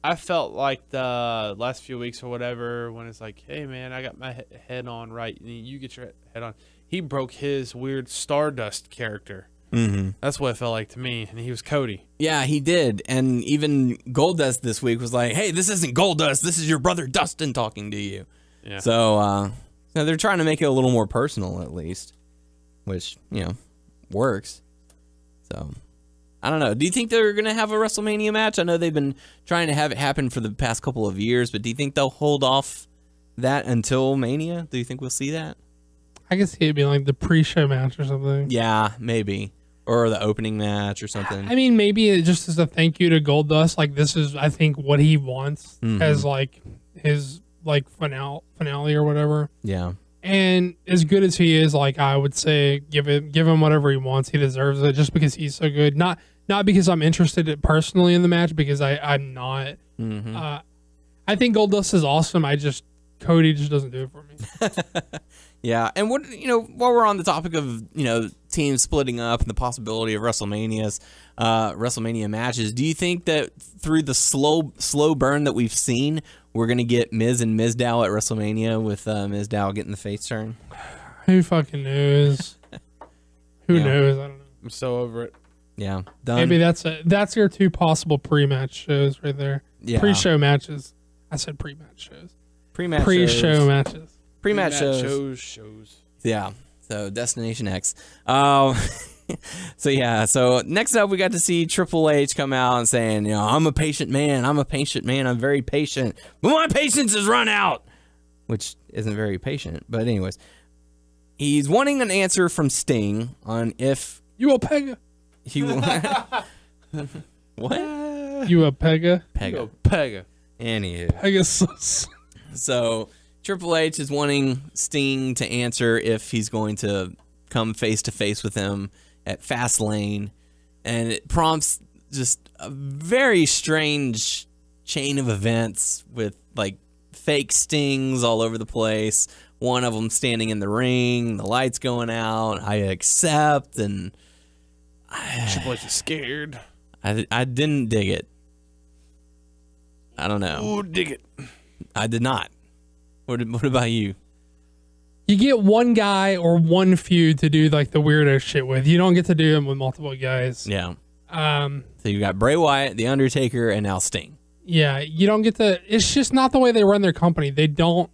I felt like the last few weeks or whatever, when it's like, hey, man, I got my head on right, and you get your head on. He broke his weird Stardust character. Mm-hmm. That's what it felt like to me, and he was Cody. Yeah, he did. And even Goldust this week was like, hey, this isn't Goldust. This is your brother Dustin talking to you. Yeah. So they're trying to make it a little more personal, at least, which, works. So, I don't know. Do you think they're going to have a WrestleMania match? I know they've been trying to have it happen for the past couple of years, but do you think they'll hold off that until Mania? Do you think we'll see that? I can see it being like the pre-show match or something. Yeah, maybe. Or the opening match or something. I mean, maybe it just as a thank you to Goldust. Like, this is, I think, what he wants as, like, his, like, finale or whatever. Yeah. And as good as he is, like, I would say give him whatever he wants. He deserves it just because he's so good. Not because I'm interested personally in the match, because I'm not. Mm-hmm. I think Goldust is awesome. Cody just doesn't do it for me. Yeah, and while we're on the topic of teams splitting up and the possibility of WrestleMania matches, do you think that through the slow burn that we've seen, we're going to get Miz and Mizdow at WrestleMania with Mizdow getting the face turn? Who fucking knows? Who knows? I don't know. I'm so over it. Yeah, done. Maybe that's your 2 possible pre-match shows right there. Yeah. Pre-show matches. I said pre-match shows. Pre-match Pre-show shows. matches. Pre-match shows. Yeah. So Destination X. So next up we got to see Triple H come out and saying, I'm a patient man. I'm very patient. But my patience has run out. Which isn't very patient. But anyways, he's wanting an answer from Sting on if You a pega? he what? You a pega? Pega. Pega. Anywho. Pegasus. So Triple H is wanting Sting to answer if he's going to come face to face with him at Fastlane, and it prompts just a very strange chain of events with like fake Stings all over the place. One of them standing in the ring, the lights going out. I accept, and Triple H is scared. I didn't dig it. I don't know. Ooh, dig it. I did not. What about you? You get one guy or one feud to do like the weirdo shit with. You don't get to do them with multiple guys. Yeah. So you got Bray Wyatt, The Undertaker, and now Sting. Yeah, you don't get to. It's just not the way they run their company. They don't.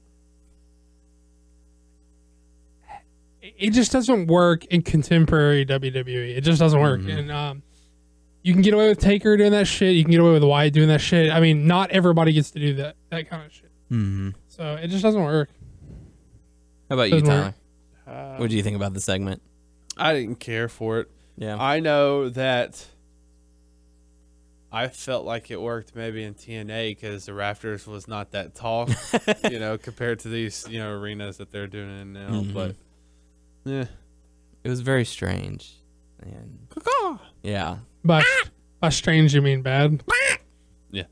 It just doesn't work in contemporary WWE. It just doesn't work. And you can get away with Taker doing that shit. You can get away with Wyatt doing that shit. I mean, not everybody gets to do that kind of shit. Mm-hmm. So it just doesn't work. How about you, Doesn't Tyler? What do you think about the segment? I didn't care for it. Yeah. I know that I felt like it worked maybe in TNA because the Rafters was not that tall, compared to these, arenas that they're doing in now. Mm-hmm. But, yeah. It was very strange. And, yeah. By strange, you mean bad? Yeah.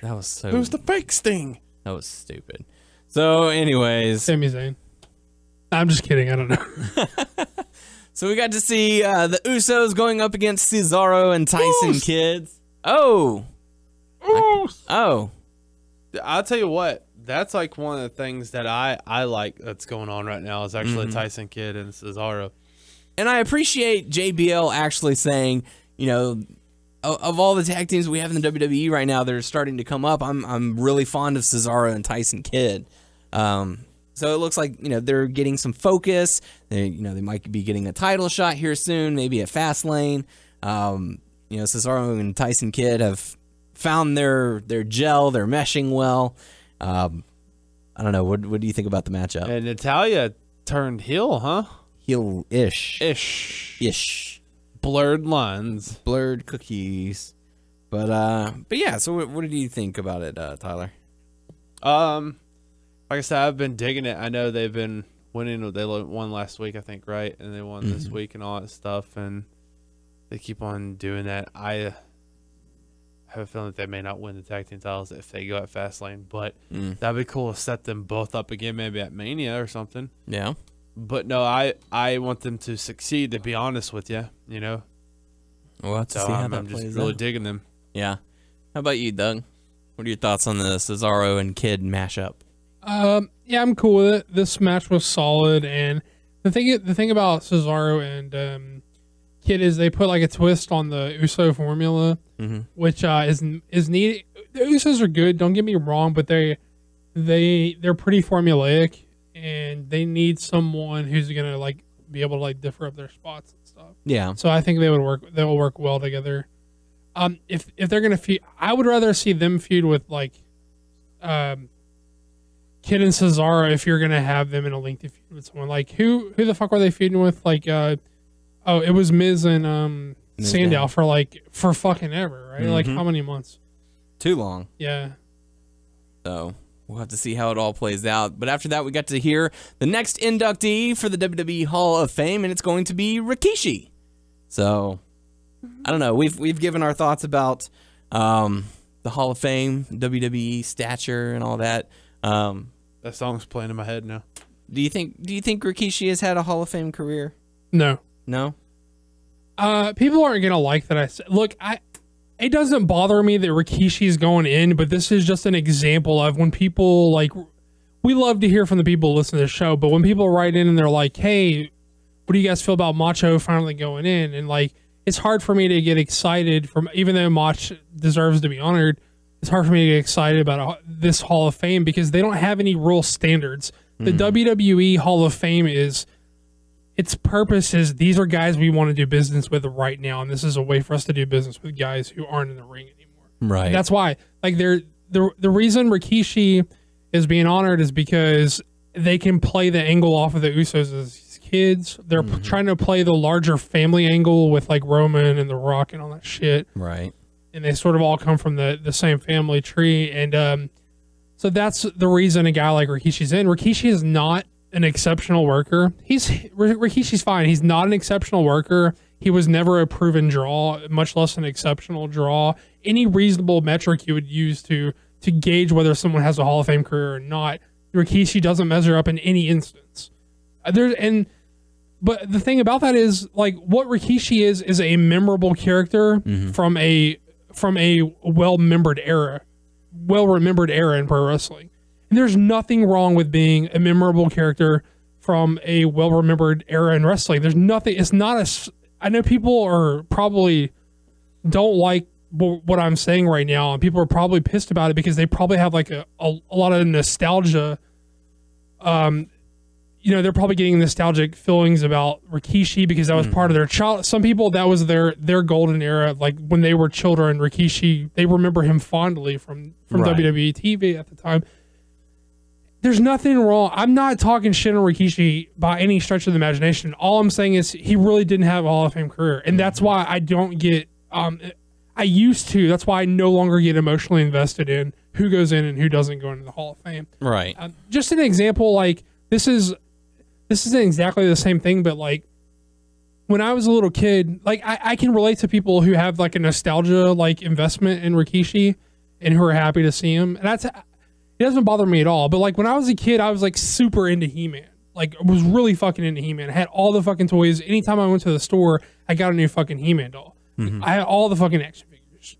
That was so... Who's the fake Sting? That was stupid. So, anyways... Sami Zayn. I'm just kidding. I don't know. So we got to see the Usos going up against Cesaro and Tyson Kidd. Oh. Oh. I'll tell you what. That's like one of the things that I like that's going on right now is actually Tyson Kidd and Cesaro. And I appreciate JBL actually saying, of all the tag teams we have in the WWE right now that are starting to come up, I'm really fond of Cesaro and Tyson Kidd. So it looks like, they're getting some focus. They might be getting a title shot here soon, maybe at Fastlane. Cesaro and Tyson Kidd have found their gel. They're meshing well. I don't know. What do you think about the matchup? And Natalya turned heel, huh? Heel-ish. Ish. Blurred lines. Blurred cookies. But yeah, so what did you think about it, Tyler? Like I said, I've been digging it. I know they've been winning. They won last week, I think, right? And they won this week and all that stuff. And they keep on doing that. I have a feeling that they may not win the tag team titles if they go at Fastlane. But that'd be cool to set them both up again, maybe at Mania or something. Yeah. But no, I want them to succeed, to be honest with you, We'll have to So see how I'm that just plays really out. digging them. Yeah. How about you, Doug? What are your thoughts on the Cesaro and Kidd mashup? Yeah, I'm cool with it. This match was solid, and the thing about Cesaro and Kidd is they put like a twist on the Uso formula, which is needed. The Usos are good, don't get me wrong, but they're pretty formulaic, and they need someone who's gonna like be able to like differ up their spots and stuff. Yeah. So I think they will work well together. If they're gonna feud, I would rather see them feud with like Kidd and Cesaro if you're gonna have them in a lengthy feud with someone. Like who the fuck were they feuding with? Like it was Miz and Sandow for fucking ever, right? Like how many months? Too long. Yeah. So we'll have to see how it all plays out. But after that, we got to hear the next inductee for the WWE Hall of Fame, and it's going to be Rikishi. So I don't know. We've given our thoughts about the Hall of Fame, WWE stature, and all that. That song's playing in my head now. Do you think Rikishi has had a Hall of Fame career? No. No? People aren't going to like that I said. Look, it doesn't bother me that Rikishi's going in, but this is just an example of when people, like, we love to hear from the people who listen to the show, but when people write in and they're like, hey, what do you guys feel about Macho finally going in? And, like, it's hard for me to get excited from, even though Mach deserves to be honored, it's hard for me to get excited about this Hall of Fame because they don't have any real standards. The WWE Hall of Fame its purpose is these are guys we want to do business with right now, and this is a way for us to do business with guys who aren't in the ring anymore. Right. And that's why, like, the reason Rikishi is being honored is because they can play the angle off of the Usos as kids. They're trying to play the larger family angle with, like, Roman and The Rock and all that shit. Right. And they sort of all come from the same family tree. And so that's the reason a guy like Rikishi's in. Rikishi is not an exceptional worker. Rikishi's fine. He's not an exceptional worker. He was never a proven draw, much less an exceptional draw. Any reasonable metric you would use to gauge whether someone has a Hall of Fame career or not, Rikishi doesn't measure up in any instance. But the thing about that is, like, what Rikishi is a memorable character from a well-remembered era in pro wrestling. And there's nothing wrong with being a memorable character from a well-remembered era in wrestling. There's nothing. It's not I know people are probably don't like what I'm saying right now, and people are probably pissed about it because they probably have like a lot of nostalgia. They're probably getting nostalgic feelings about Rikishi because that was part of their child. Some people, that was their golden era. Like when they were children, Rikishi, they remember him fondly from WWE TV at the time. There's nothing wrong. I'm not talking shit on Rikishi by any stretch of the imagination. All I'm saying is he really didn't have a Hall of Fame career. And that's why I don't get, I used to, that's why I no longer get emotionally invested in who goes in and who doesn't go into the Hall of Fame. Right. Just an example, like this isn't exactly the same thing, but like when I was a little kid, like I can relate to people who have like a nostalgia, like investment in Rikishi and who are happy to see him. And it doesn't bother me at all. But like when I was a kid, I was like super into He-Man. Like I was really fucking into He-Man. I had all the fucking toys. Anytime I went to the store, I got a new fucking He-Man doll. I had all the fucking action figures.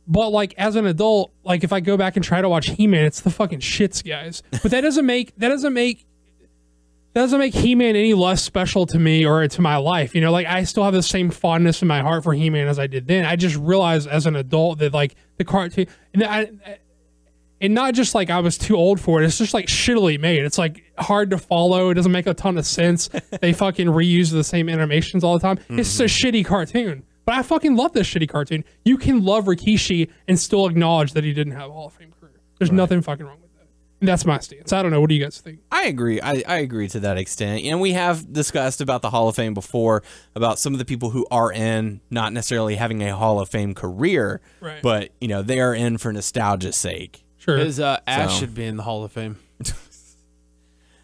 But like as an adult, like if I go back and try to watch He-Man, it's the fucking shits, guys. But that doesn't make He-Man any less special to me or to my life. You know, like I still have the same fondness in my heart for He-Man as I did then. I just realized as an adult that like the cartoon and not just like I was too old for it. It's just like shittily made. It's like hard to follow. It doesn't make a ton of sense. They fucking reuse the same animations all the time. It's a shitty cartoon. But I fucking love this shitty cartoon. You can love Rikishi and still acknowledge that he didn't have a Hall of Fame career. There's nothing fucking wrong with that. And that's my stance. I don't know. What do you guys think? I agree. I agree to that extent. And we have discussed about the Hall of Fame before, about some of the people who are in, not necessarily having a Hall of Fame career, but, you know, they are in for nostalgia's sake. Sure. His Ash should be in the Hall of Fame.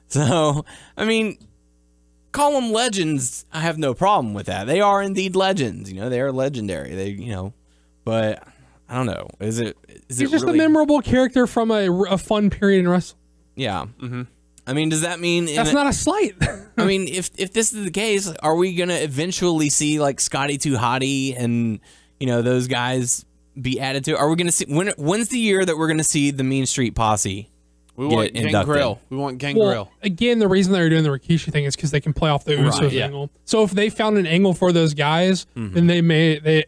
So, I mean, call them legends. I have no problem with that. They are indeed legends. You know, they are legendary. They, you know, but I don't know. Is it He's just really a memorable character from a fun period in wrestling. Yeah. I mean, does that mean that's not a slight? I mean, if this is the case, are we gonna eventually see like Scotty 2 Hotty and, you know, those guys be added to? Are we gonna see when's the year that we're gonna see the Mean Street Posse? We want Gangrel. We want Gangrel. Again, the reason they're doing the Rikishi thing is because they can play off the Usos angle. So if they found an angle for those guys, then maybe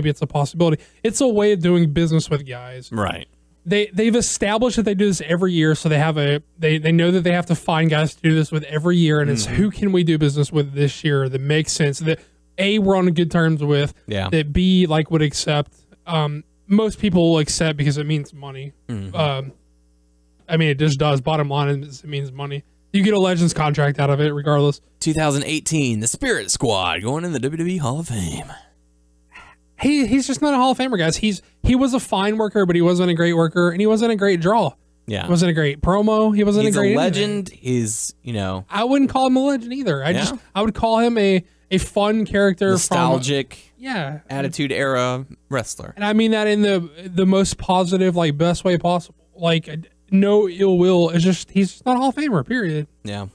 it's a possibility. It's a way of doing business with guys. Right. They've established that they do this every year, so they have they know that they have to find guys to do this with every year, and it's who can we do business with this year that makes sense, that A, we're on good terms with, that B, like would accept. Most people will accept because it means money. I mean, it just does. Bottom line is it means money. You get a Legends contract out of it regardless. 2018, the Spirit Squad going in the WWE Hall of Fame. He's just not a Hall of Famer, guys. He was a fine worker, but he wasn't a great worker, and he wasn't a great draw. Yeah. He wasn't a great promo. He wasn't a great legend. He's, you know. I wouldn't call him a legend either. I would call him a fun character, nostalgic, attitude era wrestler. And I mean that in the most positive, like best way possible. Like no ill will. It's just he's not a Hall of Famer. Period. Yeah.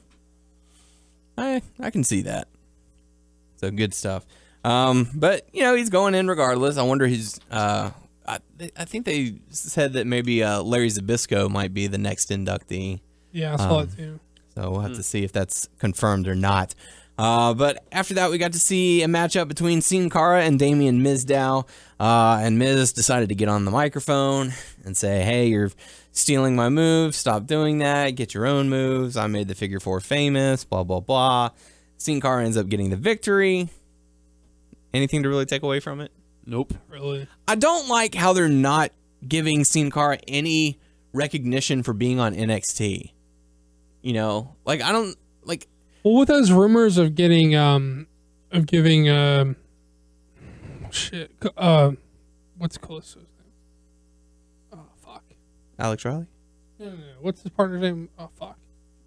I can see that. So good stuff. But he's going in regardless. I wonder I think they said that maybe Larry Zbyszko might be the next inductee. Yeah, I saw it too. So we'll have to see if that's confirmed or not. But after that, we got to see a matchup between Sin Cara and Damien Mizdow. And Miz decided to get on the microphone and say, hey, you're stealing my moves. Stop doing that. Get your own moves. I made the figure 4 famous, blah, blah, blah. Sin Cara ends up getting the victory. Anything to really take away from it? Nope. Really? I don't like how they're not giving Sin Cara any recognition for being on NXT. Like I don't like. Well, with those rumors of giving what's Callisto's name? Oh fuck. Alex Riley? No. What's his partner's name? Oh fuck.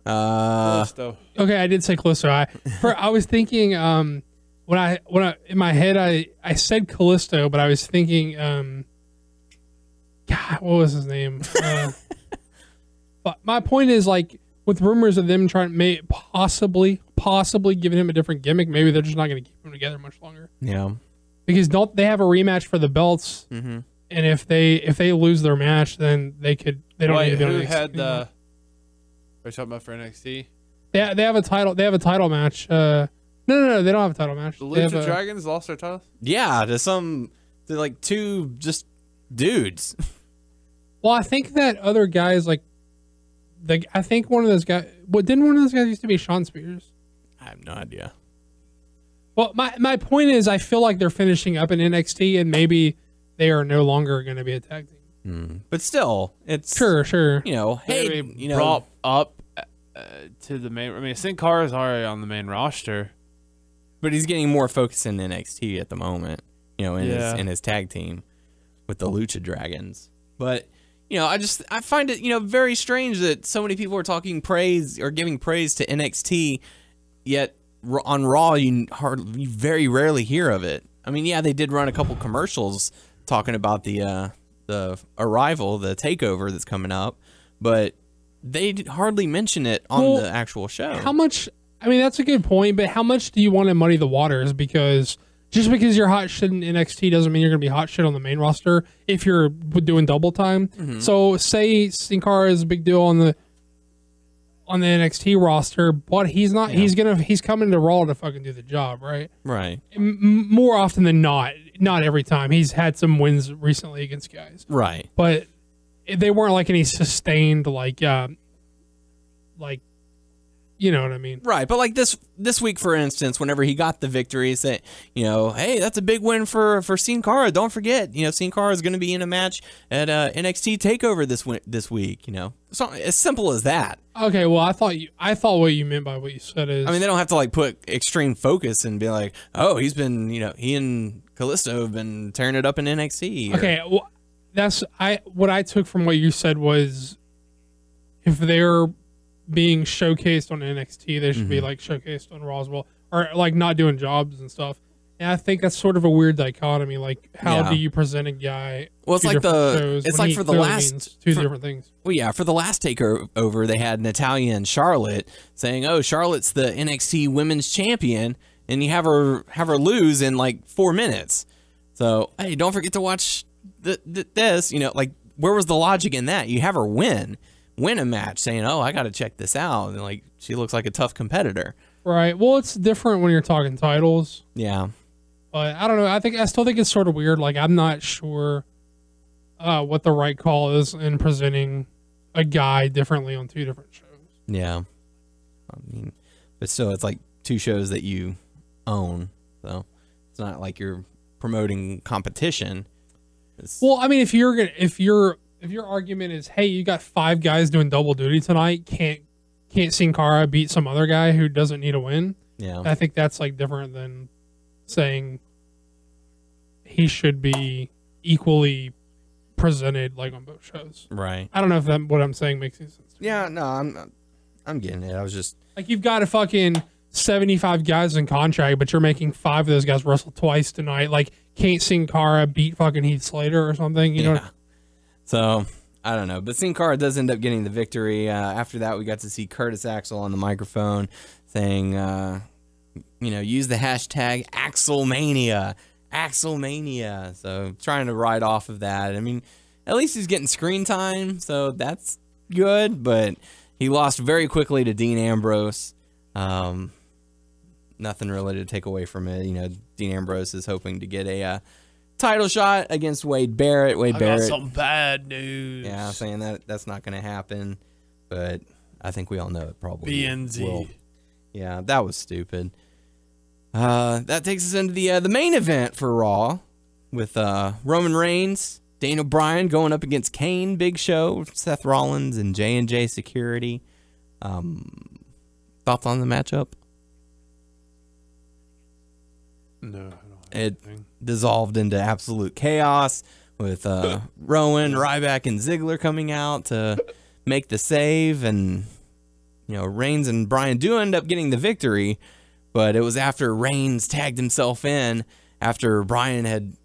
Callisto. Okay, I did say Callisto. I was thinking when I in my head I said Callisto, but I was thinking God, what was his name? But my point is, like, with rumors of them trying to possibly giving him a different gimmick, maybe they're just not going to keep them together much longer. Yeah. Because don't they have a rematch for the belts? Mm-hmm. And if they lose their match, then they don't need to be on NXT. Who had the? Are you talking about for NXT? They have a title. They have a title match. No, they don't have a title match. The Lucha Dragons lost their titles? Yeah, to like two just dudes. Well, I think that other guys I think one of those guys. What didn't one of those guys used to be Shawn Spears? I have no idea. Well, my point is, I feel like they're finishing up in NXT, and maybe they are no longer going to be a tag team. But still, it's sure. Hey, brought up to the main. I mean, Sin Cara is already on the main roster, but he's getting more focus in NXT at the moment. In his tag team with the Lucha Dragons. But I find it very strange that so many people are talking praise or giving praise to NXT, yet on Raw you very rarely hear of it. I mean, yeah, they did run a couple commercials talking about the arrival, the takeover that's coming up, but they hardly mention it on the actual show. How much? I mean, that's a good point, but how much do you want to muddy the waters? Because just because you're hot shit in NXT doesn't mean you're going to be hot shit on the main roster if you're doing double time. Mm-hmm. So say Sin Cara is a big deal on the NXT roster, but he's not. Yeah. He's coming to Raw to fucking do the job, right? Right. More often than not every time. He's had some wins recently against guys, right? But they weren't like any sustained you know what I mean? Right, but like this week, for instance, whenever he got the victory, say, hey, that's a big win for Sin Cara. Don't forget, Sin Cara is going to be in a match at NXT Takeover this week. So as simple as that. Okay, well, I thought what you meant by what you said is, I mean, they don't have to like put extreme focus and be like, oh, he's been, he and Callisto have been tearing it up in NXT. Okay, well, what I took from what you said was, if they're being showcased on NXT, they should be like showcased on Raw as well, or like not doing jobs and stuff. And I think that's sort of a weird dichotomy. Like, how do you present a guy? Well, it's like for the last two different things. Well, yeah, for the last takeover, they had Natalya and Charlotte saying, "Oh, Charlotte's the NXT Women's Champion," and you have her lose in like 4 minutes. So, hey, don't forget to watch this. Like, where was the logic in that? You have her win a match saying, oh, I got to check this out. And like, she looks like a tough competitor. Right. Well, it's different when you're talking titles. Yeah. But I don't know. I still think it's sort of weird. Like, I'm not sure what the right call is in presenting a guy differently on two different shows. Yeah. I mean, but still, it's like two shows that you own. So it's not like you're promoting competition. Well, I mean, if your argument is, hey, you got 5 guys doing double duty tonight, can't Sin Cara beat some other guy who doesn't need a win? Yeah. I think that's like different than saying he should be equally presented like on both shows. Right. I don't know if what I'm saying makes any sense. Yeah, no, I'm getting it. I was just like, you've got a fucking 75 guys in contract, but you're making 5 of those guys wrestle twice tonight. Like, can't Sin Cara beat fucking Heath Slater or something? You know? So, I don't know. But Sin Cara does end up getting the victory. After that, we got to see Curtis Axel on the microphone saying, use the hashtag Axelmania. Axelmania. So trying to ride off of that. I mean, at least he's getting screen time, so that's good. But he lost very quickly to Dean Ambrose. Nothing really to take away from it. Dean Ambrose is hoping to get a title shot against Wade Barrett. I got some bad news. Yeah, saying that's not going to happen, but I think we all know it probably BNZ. will. Yeah, that was stupid. That takes us into the main event for Raw with Roman Reigns, Daniel Bryan going up against Kane, Big Show, Seth Rollins, and J&J Security. Thoughts on the matchup? No, I don't have It anything. dissolved into absolute chaos with Rowan, Ryback, and Ziggler coming out to make the save, and Reigns and Bryan do end up getting the victory, but it was after Reigns tagged himself in after Bryan had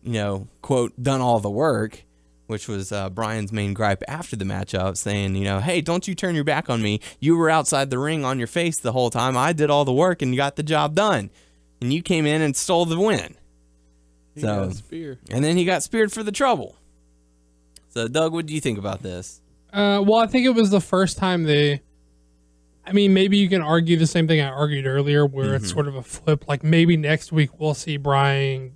quote done all the work, which was Bryan's main gripe after the matchup, saying hey, don't you turn your back on me. You were outside the ring on your face the whole time. I did all the work and got the job done. And you came in and stole the win. He got a spear. And then he got speared for the trouble. So, Doug, what do you think about this? Well, I think it was the first time maybe you can argue the same thing I argued earlier, where it's sort of a flip. Like maybe next week we'll see Bryan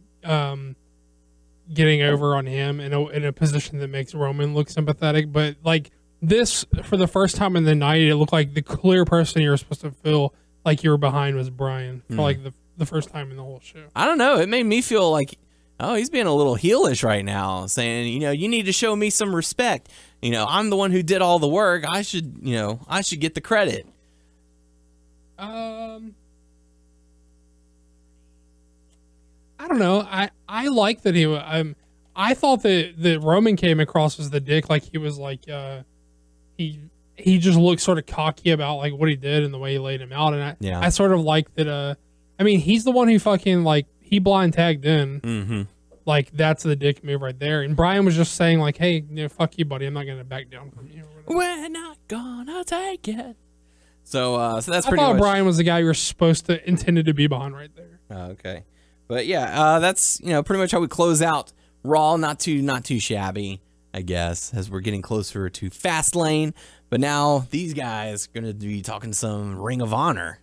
getting over on him in a position that makes Roman look sympathetic. But like this, for the first time in the night, it looked like the clear person you were supposed to feel like you were behind was Bryan for like the first time in the whole show. I don't know. It made me feel like, he's being a little heelish right now, saying, you need to show me some respect. I'm the one who did all the work. I should get the credit. I don't know. I like that I thought that Roman came across as the dick, like he was like he just looked sort of cocky about like what he did and the way he laid him out, and I sort of like that. He's the one who fucking like he blind tagged in. Mm-hmm. Like that's the dick move right there. And Bryan was just saying like, hey, fuck you, buddy. I'm not gonna back down from you. We're not gonna take it. So that's I pretty thought much. Bryan was the guy you were supposed to intended to be behind right there. Okay, but yeah, that's pretty much how we close out Raw. Not too shabby, I guess, as we're getting closer to Fastlane. But now these guys are gonna be talking some Ring of Honor.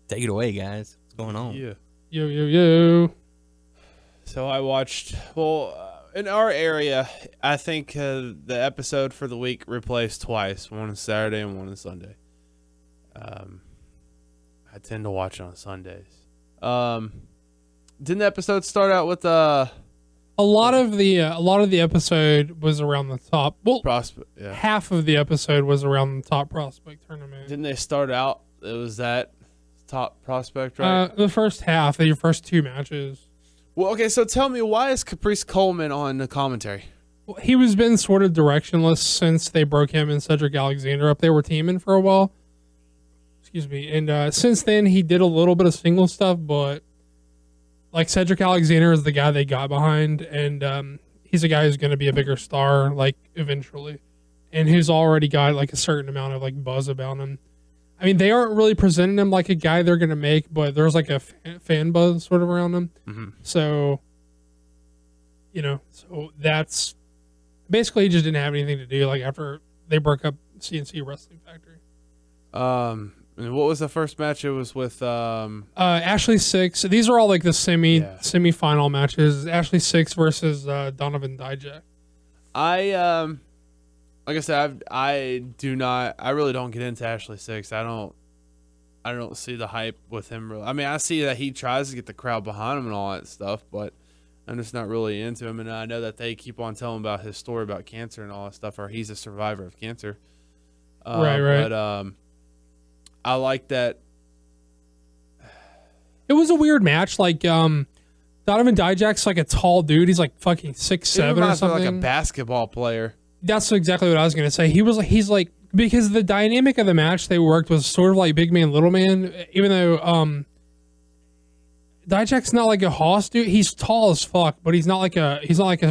Take it away, guys. What's going on? Yeah. Yo. So I watched, in our area, I think the episode for the week replaced twice, one on Saturday and one on Sunday. I tend to watch on Sundays. Didn't the episode start out with a lot of the episode was around the top. Well, prospect? Yeah. half of the episode was around the top prospect tournament. Didn't they start out? It was that top prospect, right? The first half of your first two matches. Well, okay. So tell me, why is Caprice Coleman on the commentary? Well, he was been sort of directionless since they broke him and Cedric Alexander up. They were teaming for a while. Excuse me. And since then, he did a little bit of single stuff, but like Cedric Alexander is the guy they got behind, and he's a guy who's going to be a bigger star, like eventually, and who's already got like a certain amount of like buzz about him. I mean, they aren't really presenting him like a guy they're going to make, but there's like a fan buzz sort of around him. Mm-hmm. So, so that's basically he just didn't have anything to do. Like after they broke up CNC Wrestling Factory. And what was the first match? It was with Ashley Six. These are all like the semi-final matches. Ashley Six versus Donovan Dijak. Like I said, I really don't get into Ashley Six. I don't see the hype with him. Really. I mean, I see that he tries to get the crowd behind him and all that stuff, but I'm just not really into him. And I know that they keep on telling about his story about cancer and all that stuff, or he's a survivor of cancer. Right. But I like that. It was a weird match. Like Donovan Dijak's like a tall dude. He's like fucking 6'7" or something. Like a basketball player. That's exactly what I was gonna say. He's like because the dynamic of the match they worked was sort of like big man, little man. Even though Dijak's not like a hoss dude. He's tall as fuck, but he's not like a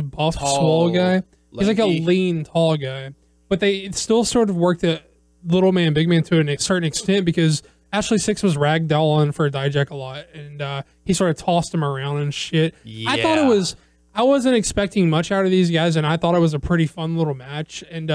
buff, swole guy. He's like a lean, tall guy. but they still sort of worked the little man, big man to a certain extent because Ashley Six was ragdolling for Dijak a lot, and he sort of tossed him around and shit. Yeah. I wasn't expecting much out of these guys, and I thought it was a pretty fun little match. And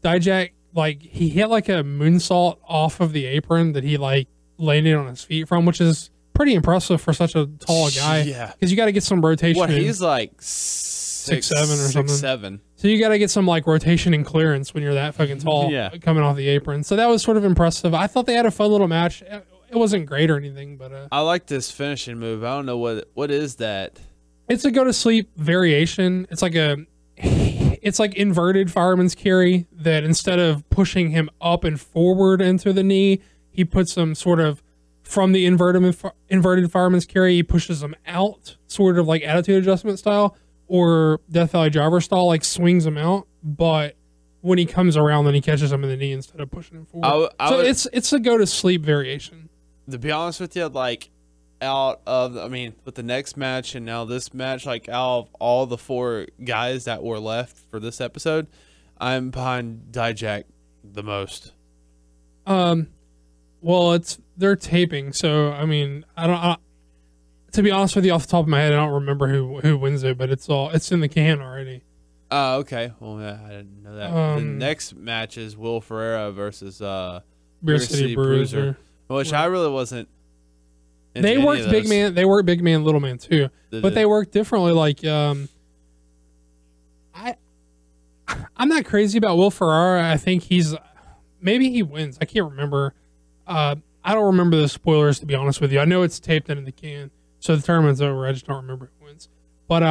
Dijak, like, he hit like a moonsault off of the apron that he like landed on his feet from, which is pretty impressive for such a tall guy. Yeah, because you got to get some rotation. What, in. he's like 6'7" or something. 6'7". So you got to get some like rotation and clearance when you're that fucking tall, coming off the apron. So that was sort of impressive. I thought they had a fun little match. It wasn't great or anything, but I like this finishing move. I don't know what is that. It's a go to sleep variation. It's like inverted fireman's carry that instead of pushing him up and forward into the knee, he puts him sort of from the inverted fireman's carry. He pushes him out, sort of like attitude adjustment style. Or Death Valley Driver style, like swings him out, but when he comes around, then he catches him in the knee instead of pushing him forward. It's a go to sleep variation. To be honest with you, like with the next match and now this match, like out of all the 4 guys that were left for this episode, I'm behind Dijak the most. Well, they're taping, so I mean, to be honest with you, off the top of my head, I don't remember who wins it, but it's in the can already. Oh, okay. Well, yeah, I didn't know that. The next match is Will Ferreira versus Beer City Bruiser, which I really wasn't. They worked big man. They worked big man, little man too, but they worked differently. Like I'm not crazy about Will Ferreira. I think maybe he wins. I can't remember. I don't remember the spoilers, to be honest with you. I know it's taped in the can. So the tournament's over. I just don't remember who wins. But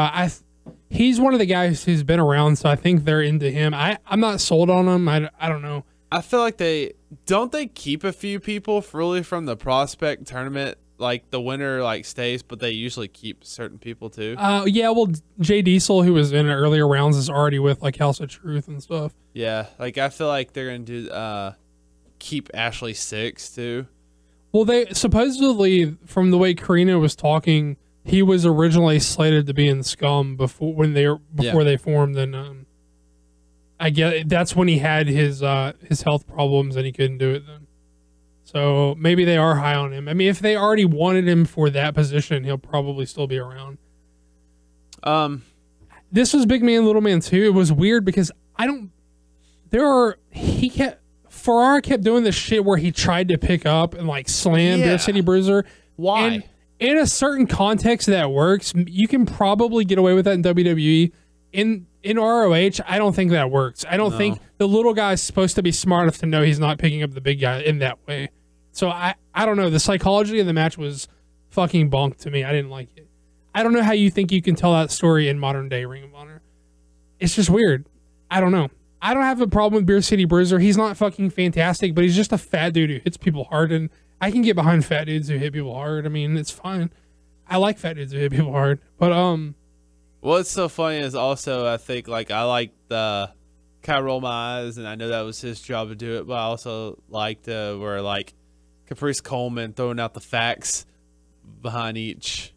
he's one of the guys who's been around, so I think they're into him. I'm not sold on him. I don't know. I feel like they keep a few people really from the prospect tournament. Like the winner like stays, but they usually keep certain people too. Yeah. Well, Jay Diesel, who was in earlier rounds, is already with like House of Truth and stuff. Yeah. Like I feel like they're gonna do keep Ashley Six too. Well, they supposedly, from the way Karina was talking, he was originally slated to be in Scum before they formed, and I get that's when he had his health problems and he couldn't do it then. So maybe they are high on him. I mean, if they already wanted him for that position, he'll probably still be around. This was Big Man, Little Man too. It was weird because Ferrara kept doing this shit where he tried to pick up and like slam Beer City Bruiser. Why? And in a certain context that works. You can probably get away with that in WWE. In ROH, I don't think that works. I don't think the little guy is supposed to be smart enough to know he's not picking up the big guy in that way. So I don't know. The psychology of the match was fucking bonk to me. I didn't like it. I don't know how you think you can tell that story in modern day Ring of Honor. It's just weird. I don't know. I don't have a problem with Beer City Bruiser. He's not fucking fantastic, but he's just a fat dude who hits people hard, and I can get behind fat dudes who hit people hard. I mean, it's fine. I like fat dudes who hit people hard, but what's so funny is also I think like I like the kind of roll my eyes, and I know that was his job to do it, but I also liked where like Caprice Coleman throwing out the facts behind each,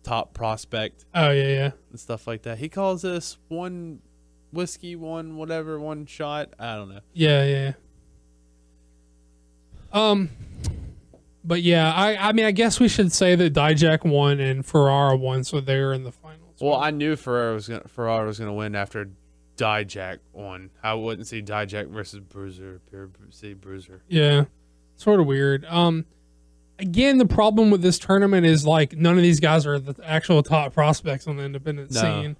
top prospect. Oh yeah. And stuff like that. He calls this one whiskey, one whatever, one shot. I don't know. Yeah. But yeah, I mean, I guess we should say that Dijak won and Ferrara won, so they're in the finals. Well, I knew Ferrara was gonna win after Dijak won. I wouldn't see Dijak versus Bruiser. Yeah, sort of weird. Again, the problem with this tournament is like none of these guys are the actual top prospects on the independent scene.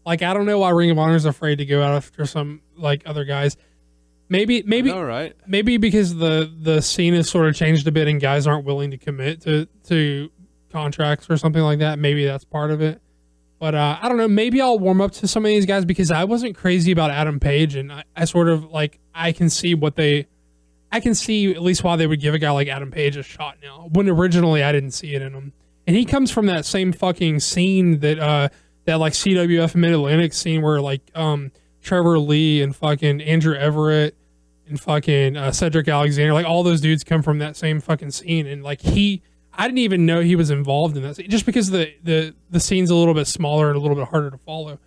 Like, I don't know why Ring of Honor is afraid to go out after some like other guys. Maybe right. Maybe because the scene has sort of changed a bit and guys aren't willing to commit to contracts or something like that. Maybe that's part of it. But I don't know. Maybe I'll warm up to some of these guys because I wasn't crazy about Adam Page, and I sort of like I can see at least why they would give a guy like Adam Page a shot now, when originally I didn't see it in him. And he comes from that same fucking scene that like CWF Mid-Atlantic scene where like Trevor Lee and fucking Andrew Everett and fucking Cedric Alexander, like all those dudes come from that same fucking scene. And like I didn't even know he was involved in that scene, just because the scene's a little bit smaller and a little bit harder to follow.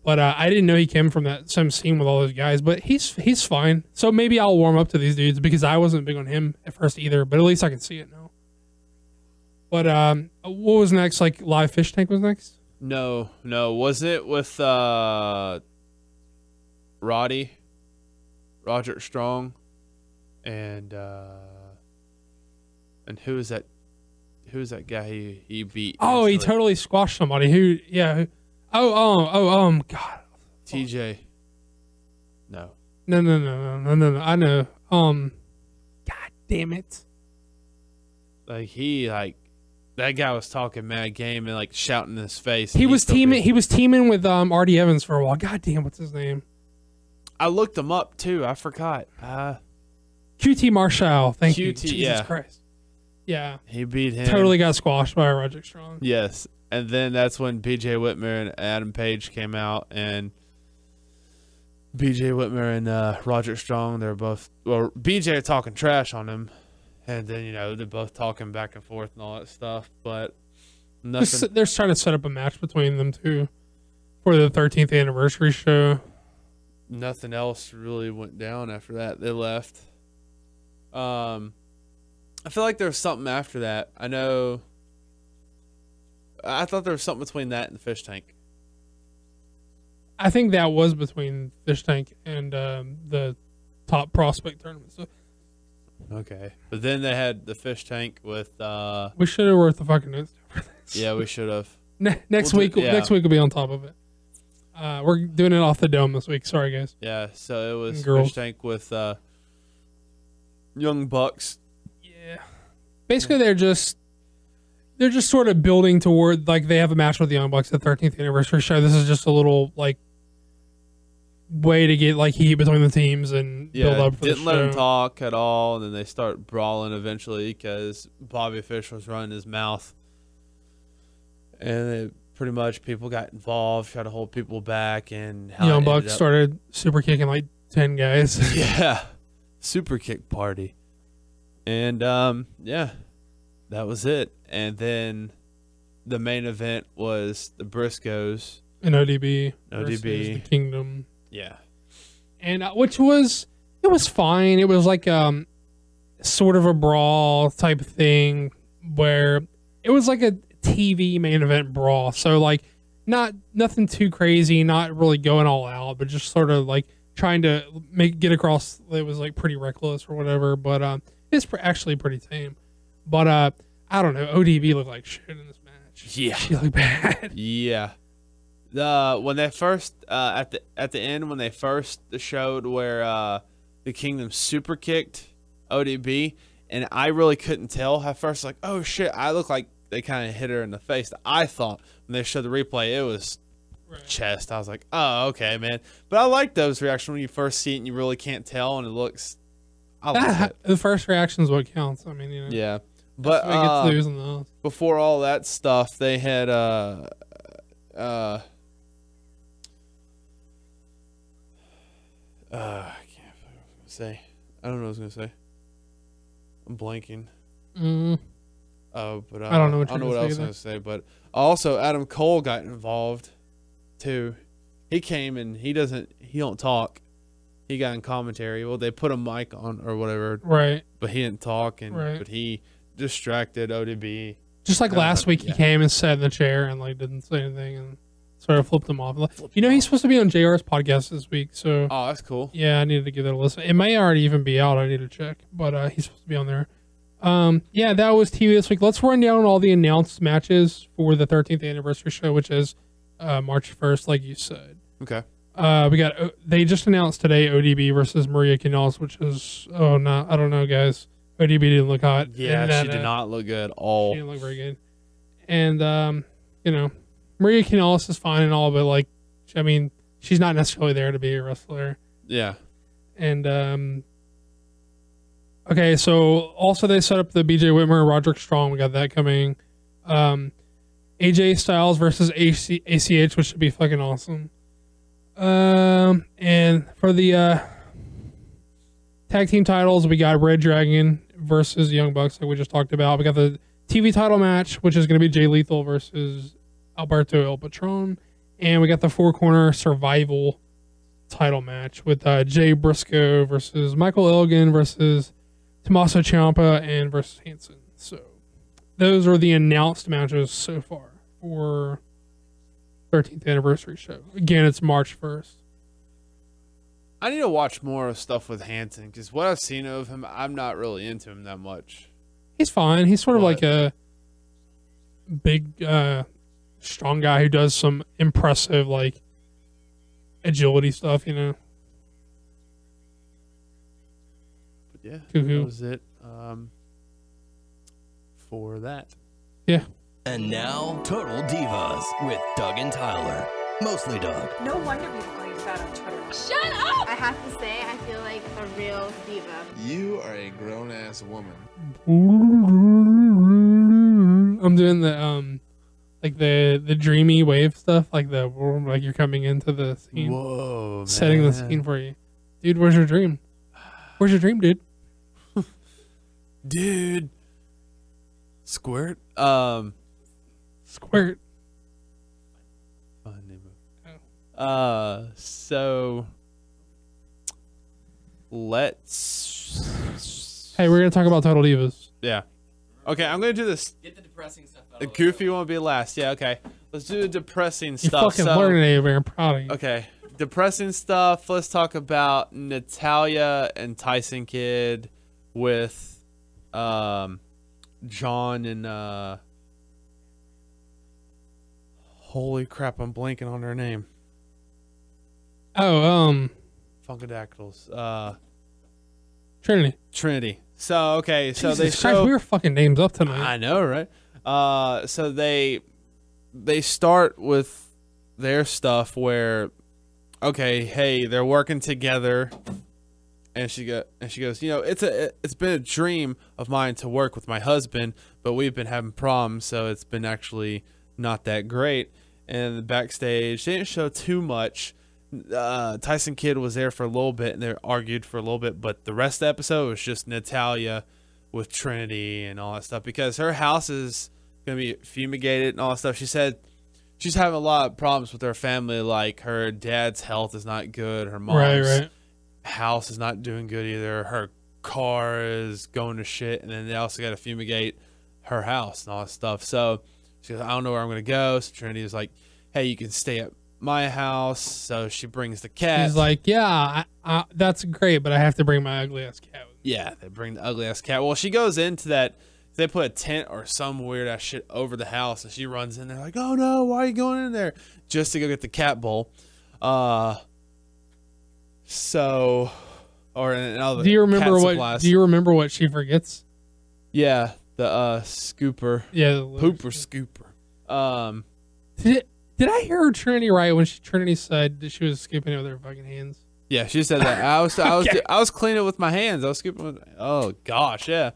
But I didn't know he came from that same scene with all those guys. But he's fine. So maybe I'll warm up to these dudes because I wasn't big on him at first either. But at least I can see it now. But what was next? Like live fish tank was next? No. Was it with Roderick Strong, and who is that? Who's that guy he beat? Oh, he totally squashed somebody. Who? Yeah. God. TJ. No. No. I know. God damn it. That guy was talking mad game and shouting in his face. He was teaming with RD Evans for a while. God damn, what's his name? I looked him up too. I forgot. QT Marshall. Thank you. QT, Jesus Christ. Yeah. He beat him. Totally got squashed by Roderick Strong. Yes. And then that's when BJ Whitmer and Adam Page came out, and BJ Whitmer and Roderick Strong, they're both, BJ talking trash on him, and then, they're both talking back and forth and all that stuff, but nothing. They're trying to set up a match between them two for the 13th anniversary show. Nothing else really went down after that. They left. I feel like there was something after that. I thought there was something between that and the fish tank. I think that was between fish tank and the top prospect tournament. So okay, but then they had the fish tank with. We should have worked the fucking notes for this. Yeah, we should have. Next week will be on top of it. We're doing it off the dome this week. Sorry, guys. Yeah, so it was Girls. fish tank with Young Bucks. Yeah, basically they're just sort of building toward they have a match with the Young Bucks at the 13th anniversary show. This is just a little way to get heat between the teams and build up for the show. Didn't let him talk at all, and then they start brawling eventually because Bobby Fish was running his mouth, and pretty much people got involved, tried to hold people back, and Young Bucks started super kicking 10 guys. Yeah, super kick party, and that was it. And then the main event was the Briscoes and ODB. versus the Kingdom. Yeah. And it was fine. It was sort of a brawl type of thing where it was like a TV main event brawl. So nothing too crazy, not really going all out, but just sort of trying to get across. It was pretty reckless or whatever, but it's actually pretty tame. But I don't know. ODB looked like shit in this match. Yeah, she looked bad. Yeah. When they first at the end when they first showed where the Kingdom super kicked ODB, and I really couldn't tell at first. Oh shit! I look like they kind of hit her in the face. I thought when they showed the replay, it was chest. I was like, oh okay, man. But I like those reactions when you first see it and you really can't tell, and it looks. I like it. The first reaction is what counts. I mean, Yeah. But before all that stuff, they had I can't say. I don't know what I was gonna say. I'm blanking. But I don't know what I was gonna say. But also, Adam Cole got involved too. He came and he don't talk. He got in commentary. Well, they put a mic on or whatever, right? But he didn't talk, but he distracted ODB. Just last week, he came and sat in the chair and didn't say anything and sort of flipped him off. He's supposed to be on JR's podcast this week, so that's cool. Yeah, I needed to give that a listen. It may already even be out. I need to check, but he's supposed to be on there. Yeah, that was TV this week. Let's run down all the announced matches for the 13th anniversary show, which is March 1st, like you said. Okay. They just announced today ODB versus Maria Kanellis, which is I don't know, guys. ODB didn't look hot. Yeah, she did not look good at all. She didn't look very good. And Maria Kanellis is fine and all, but she's not necessarily there to be a wrestler. Yeah. And okay, so also they set up the BJ Whitmer and Roderick Strong. We got that coming. AJ Styles versus ACH, which should be fucking awesome. And for the tag team titles, we got Red Dragon versus Young Bucks, like we just talked about. We got the TV title match, which is going to be Jay Lethal versus Alberto El Patron. And we got the Four Corner Survival title match with Jay Briscoe versus Michael Elgin versus Tommaso Ciampa and versus Hanson. So those are the announced matches so far for 13th anniversary show. Again, it's March 1st. I need to watch more of stuff with Hanson because what I've seen of him, I'm not really into him that much. He's fine. He's sort of like a big, strong guy who does some impressive, like, agility stuff, you know. But yeah, Cuckoo. that was it for that. Yeah. And now, Total Divas with Doug and Tyler. Mostly Doug. No wonder people call you fat on Twitter. Shut up! I have to say, I feel like a real diva. You are a grown-ass woman. I'm doing the like the dreamy wave stuff, like you're coming into the scene. Whoa, man. Setting the scene for you. Dude, where's your dream? Where's your dream, dude? Dude. Squirt. Squirt. Fun name. So let's. Hey, we're gonna talk about Total Divas. Yeah. Okay, I'm gonna do this. Get the depressing stuff out The goofy won't be last. Yeah, okay. Let's do the depressing You're stuff. fucking learning it, man. I'm proud of you. Okay, depressing stuff. Let's talk about Natalya and Tyson Kidd with John and holy crap, I'm blanking on their name. Oh, Funkadactyls. Trinity. So okay, so Jesus they Christ, show. we were fucking names up tonight. I know, right? So they start with their stuff where, okay, hey, they're working together, and she goes, you know, it's been a dream of mine to work with my husband, but we've been having problems, so it's been actually not that great. And backstage, they didn't show too much. Tyson Kidd was there for a little bit, and they argued for a little bit, but the rest of the episode was just Natalya with Trinity and all that stuff because her house is gonna be fumigated and all that stuff. She said she's having a lot of problems with her family, like her dad's health is not good, her mom's house is not doing good either, her car is going to shit, and then they also got to fumigate her house and all that stuff. So she goes, I don't know where I'm gonna go. So Trinity is like, hey, you can stay at my house. So she brings the cat. He's like, yeah, that's great, but I have to bring my ugly ass cat with me. Yeah, they bring the ugly ass cat. Well, she goes into that. They put a tent or some weird ass shit over the house, and she runs in there like, "Oh no, why are you going in there?" Just to go get the cat bowl. Do you remember what she forgets? Yeah, the scooper. Yeah, the pooper scooper. Did I hear Trinity right when Trinity said that she was scooping it with her fucking hands? Yeah, she said that. I was cleaning it with my hands. I was scooping with. Oh gosh, yeah.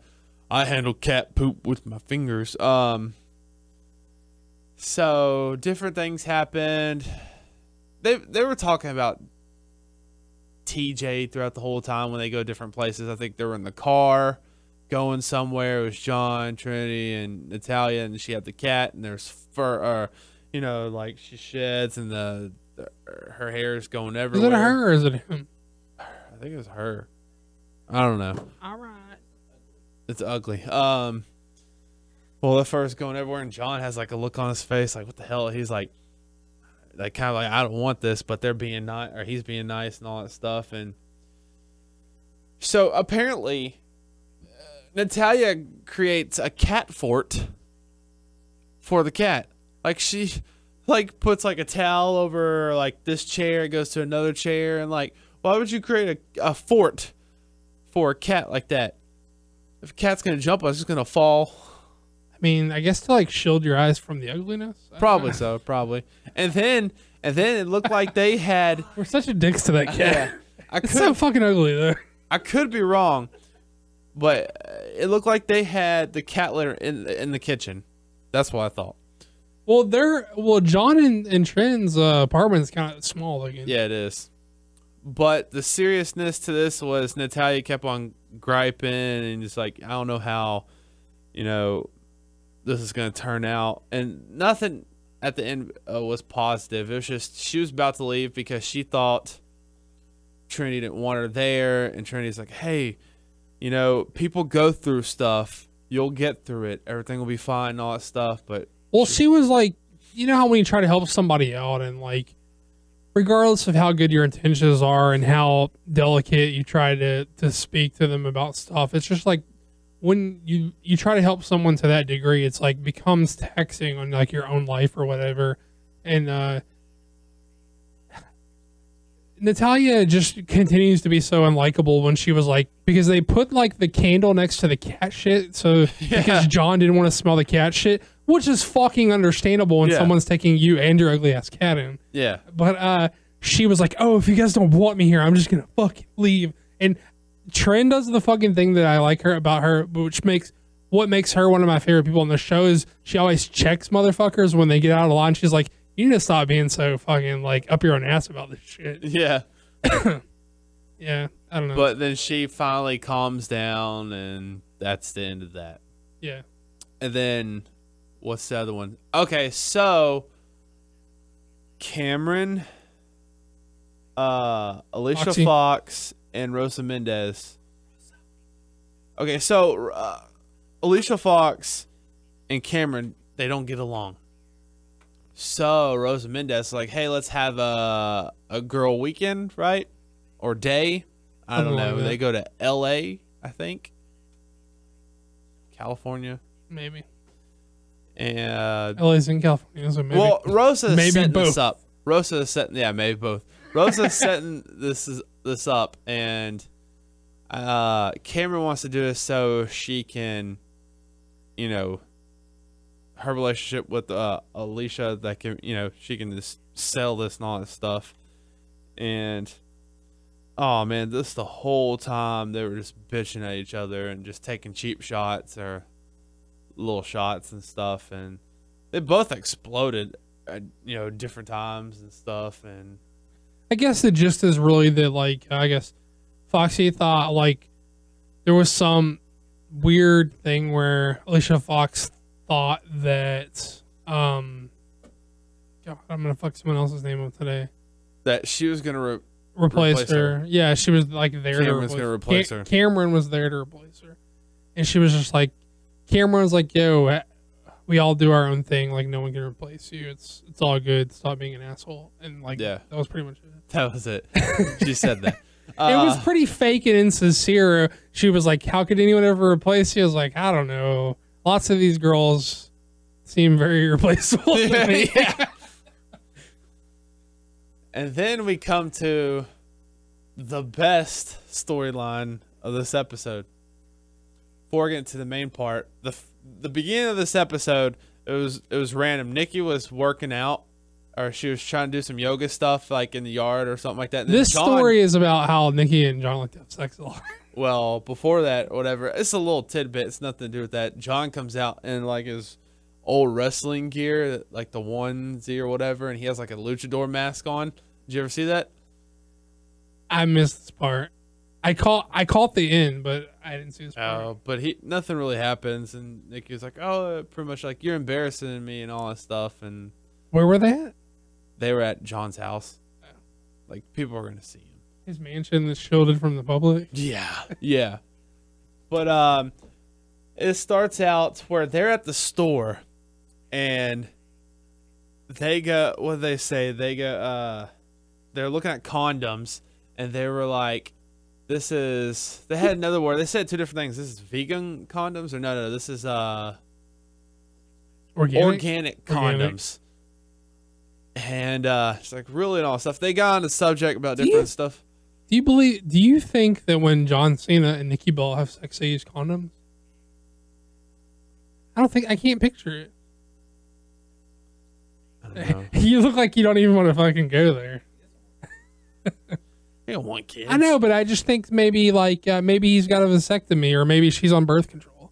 I handle cat poop with my fingers. So different things happened. They were talking about TJ throughout the whole time when they go different places. I think they were in the car going somewhere. It was John, Trinity, and Natalya, and she had the cat, and there's fur, like she sheds, and her hair is going everywhere. Is it her or is it him? I think it was her. I don't know. All right. It's ugly. Well, the fur is going everywhere, and John has like a look on his face, like what the hell? He's like kind of like, I don't want this, but they're being nice, or he's being nice, and all that stuff. And so apparently, Natalya creates a cat fort for the cat. Like she, like puts like a towel over like this chair, it goes to another chair, and like, why would you create a fort for a cat like that? If a cat's gonna jump on, it's just gonna fall. I mean, I guess to like shield your eyes from the ugliness. Probably so, probably. And then it looked like they had. We're such a dicks to that cat. Yeah, It's so fucking ugly though. I could be wrong, but it looked like they had the cat litter in the kitchen. That's what I thought. Well, John and Trin's apartment is kind of small again. Yeah, it is. But the seriousness to this was Natalya kept on griping and just like, I don't know how, this is going to turn out. And nothing at the end was positive. It was just she was about to leave because she thought Trinity didn't want her there, and Trinity's like, hey, you know, people go through stuff. You'll get through it. Everything will be fine and all that stuff. But well, she was like, you know how when you try to help somebody out and like, regardless of how good your intentions are and how delicate you try to speak to them about stuff, it's just like when you try to help someone to that degree, it's like becomes taxing on like your own life or whatever. And Natalia just continues to be so unlikable when she was like, because they put like the candle next to the cat shit. So because John didn't want to smell the cat shit, which is fucking understandable when someone's taking you and your ugly ass cat in. Yeah. But she was like, oh, if you guys don't want me here, I'm just going to fucking leave. And Trin does the fucking thing that I like her about her, which makes her one of my favorite people on the show is she always checks motherfuckers when they get out of line. She's like, you need to stop being so fucking like up your own ass about this shit. Yeah. Yeah, I don't know. But then she finally calms down, and that's the end of that. Yeah. And then, what's the other one? Okay, so Cameron, Alicia Foxy. Fox, and Rosa Mendez. Okay, so Alicia Fox and Cameron, they don't get along. So Rosa Mendez is like, hey, let's have a girl weekend, right? Or day. I don't know. Like they go to L.A., I think. California. Maybe. And LA's in California, so maybe. well, Rosa is maybe setting both. this up. Rosa is setting, yeah, maybe both. Rosa is setting this up, and Cameron wants to do this so she can, you know, her relationship with Alicia, that can, you know, she can just sell this and all that stuff. And oh man, this the whole time they were just bitching at each other and just taking cheap shots or little shots and stuff, and they both exploded at, you know, different times and stuff. And I guess the gist is really that, like, I guess Foxy thought like there was some weird thing where Alicia Fox thought that God, I'm gonna fuck someone else's name up today. that she was gonna Replace her. Yeah, she was like there Cameron's to gonna replace her. Cameron was there to replace her, and she was just like, Cameron was like, yo, we all do our own thing. Like, no one can replace you. It's all good. Stop being an asshole. And like, Yeah. that was pretty much it. That was it. She said that. It was pretty fake and insincere. She was like, how could anyone ever replace you? I was like, I don't know. Lots of these girls seem very replaceable to me. Yeah. And then we come to the best storyline of this episode. Before we get into the main part, the beginning of this episode, it was random. Nikki was working out, or she was trying to do some yoga stuff like in the yard or something like that. And then This John, story is about how Nikki and John like to have sex a lot. well, before that, whatever. It's a little tidbit. It's nothing to do with that. John comes out in like his old wrestling gear, like the onesie or whatever, and he has like a luchador mask on. Did you ever see that? I missed this part. I caught the end, but I didn't see this part. Oh, but nothing really happens, and Nikki was like, "Oh, pretty much like you're embarrassing me and all that stuff." And Where were they at? they were at John's house. Like people were gonna see him. His mansion is shielded from the public. Yeah, yeah. But it starts out where they're at the store, and they go. What do they say? They go. They're looking at condoms, and they were like, "This is." They had another word. They said two different things. This is vegan condoms, or no. This is organic condoms. And it's like really and all stuff. They got on the subject about different stuff. Do you think that when John Cena and Nikki Bella have sex, they use condoms? I can't picture it. I don't know. You look like you don't even want to fucking go there. They don't want kids. I know, but I just think maybe maybe he's got a vasectomy, or maybe she's on birth control.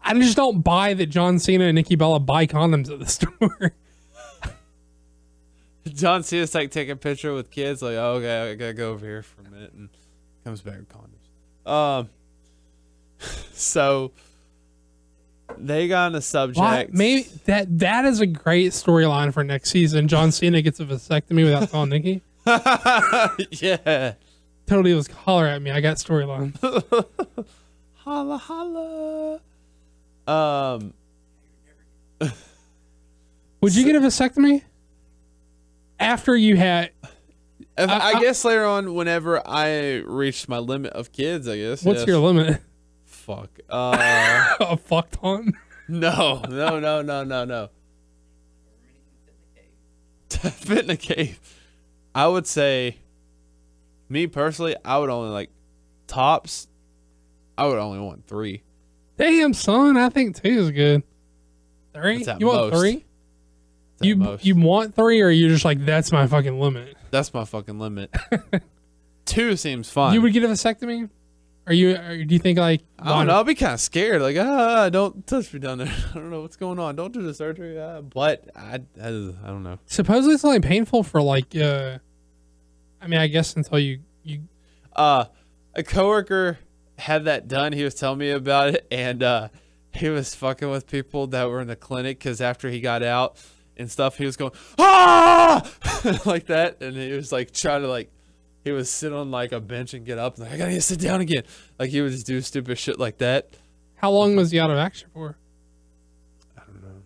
I just don't buy that John Cena and Nikki Bella buy condoms at the store. John Cena's like taking a picture with kids, like, oh, okay, I gotta go over here for a minute, and comes back with condoms. So They got on a subject. Why? Maybe that is a great storyline for next season. John Cena gets a vasectomy without telling Nikki. Yeah. Totally was holler at me. I got storyline. Holla holla. Would you get a vasectomy after you had? I guess later on, whenever I reached my limit of kids, I guess. What's yes. your limit? Fuck. A fuck ton? No. Fit in a cave. I would say, me personally, I would only like tops. I would only want 3. Damn, son. I think 2 is good. 3? That's at You want most. 3? That's at most. You want 3, or you're just like, that's my fucking limit? That's my fucking limit. 2 seems fine. You would get a vasectomy? Do you think like I don't know. I'll be kind of scared. Like, don't touch me down there. I don't know what's going on. Don't do the surgery. But I don't know. Supposedly it's only painful for like, I mean, I guess until you. A coworker had that done. He was telling me about it, and he was fucking with people that were in the clinic because after he got out and stuff, he was going like that, and he was like trying to like. He would sit on like a bench and get up and like, I gotta sit down again. Like he would just do stupid shit like that. How long was he out of action for? I don't know.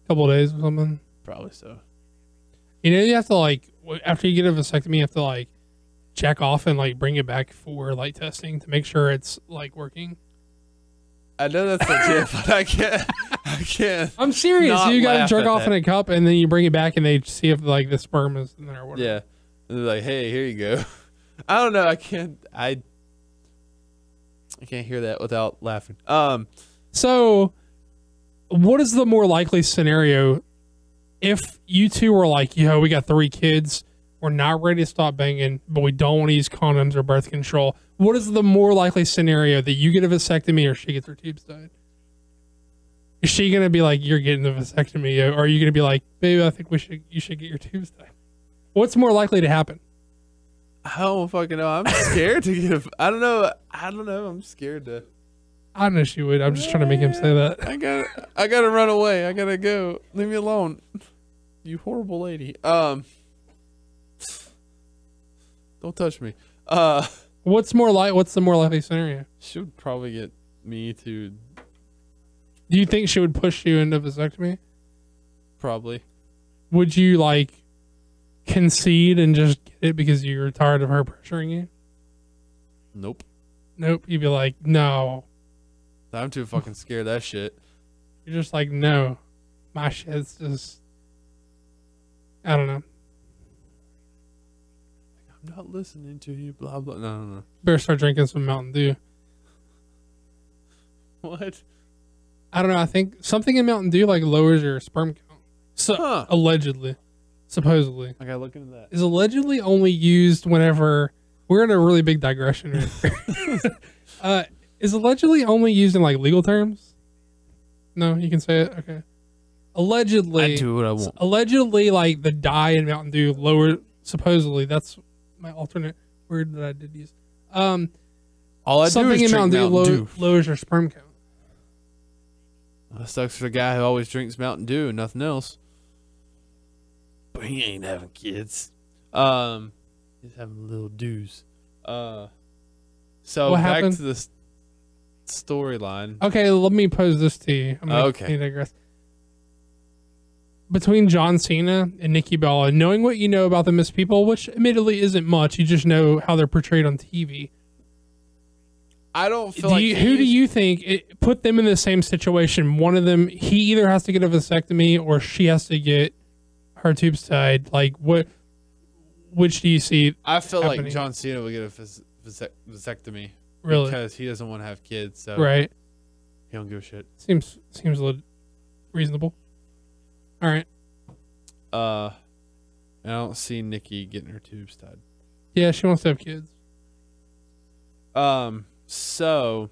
Couple of days or something. Probably so. You know, you have to like after you get a vasectomy, you have to like check off and like bring it back for like testing to make sure it's like working. I know that's legit, but I can't. I'm serious. not You gotta laugh jerk at off that. in a cup and then you bring it back and they see if like the sperm is in there or whatever. Yeah. And they're like, hey, here you go. I don't know. I can't hear that without laughing. So, what is the more likely scenario if you two were like, yo, we got 3 kids, we're not ready to stop banging, but we don't want to use condoms or birth control? What is the more likely scenario that you get a vasectomy or she gets her tubes tied? Is she gonna be like, you're getting the vasectomy, or are you gonna be like, baby, I think you should get your tubes tied? What's more likely to happen? I don't fucking know. I'm scared to get I don't know. I'm scared to. I know she would. I'm just trying to make him say that. I gotta run away. I gotta go. Leave me alone. You horrible lady. Don't touch me. What's the more likely scenario? She would probably get me to Do you think she would push you into vasectomy? probably. Would you like concede and just get it because you're tired of her pressuring you? Nope. Nope. You'd be like, no. I'm too fucking scared of that shit. You're just like, no. My shit's just, I don't know. I'm not listening to you, blah, blah. No. Better start drinking some Mountain Dew. What? I don't know. I think something in Mountain Dew like lowers your sperm count. So, allegedly. Supposedly. I gotta look into that. Is allegedly only used whenever we're in a really big digression right is allegedly only used in like legal terms? No, you can say it. Okay. Allegedly, I do what I want. Allegedly, like the dye in Mountain Dew lower. Supposedly, that's my alternate word that I did use. All I do Something is in drink Mountain Dew lowers your sperm count. That sucks for the guy who always drinks Mountain Dew and nothing else. But he ain't having kids. He's having little dews. So What back happened? to this storyline. Okay, let me pose this to you. I'm gonna digress. Between John Cena and Nikki Bella, knowing what you know about them as people, which admittedly isn't much, you just know how they're portrayed on TV. I don't feel like Who do you think put them in the same situation? One of them, he either has to get a vasectomy or she has to get her tubes tied. Like which do you see? I feel happening? like John Cena would get a vasectomy. Really? Because he doesn't want to have kids. So Right. He don't give a shit. Seems a little reasonable. All right. I don't see Nikki getting her tubes tied. Yeah, she wants to have kids. So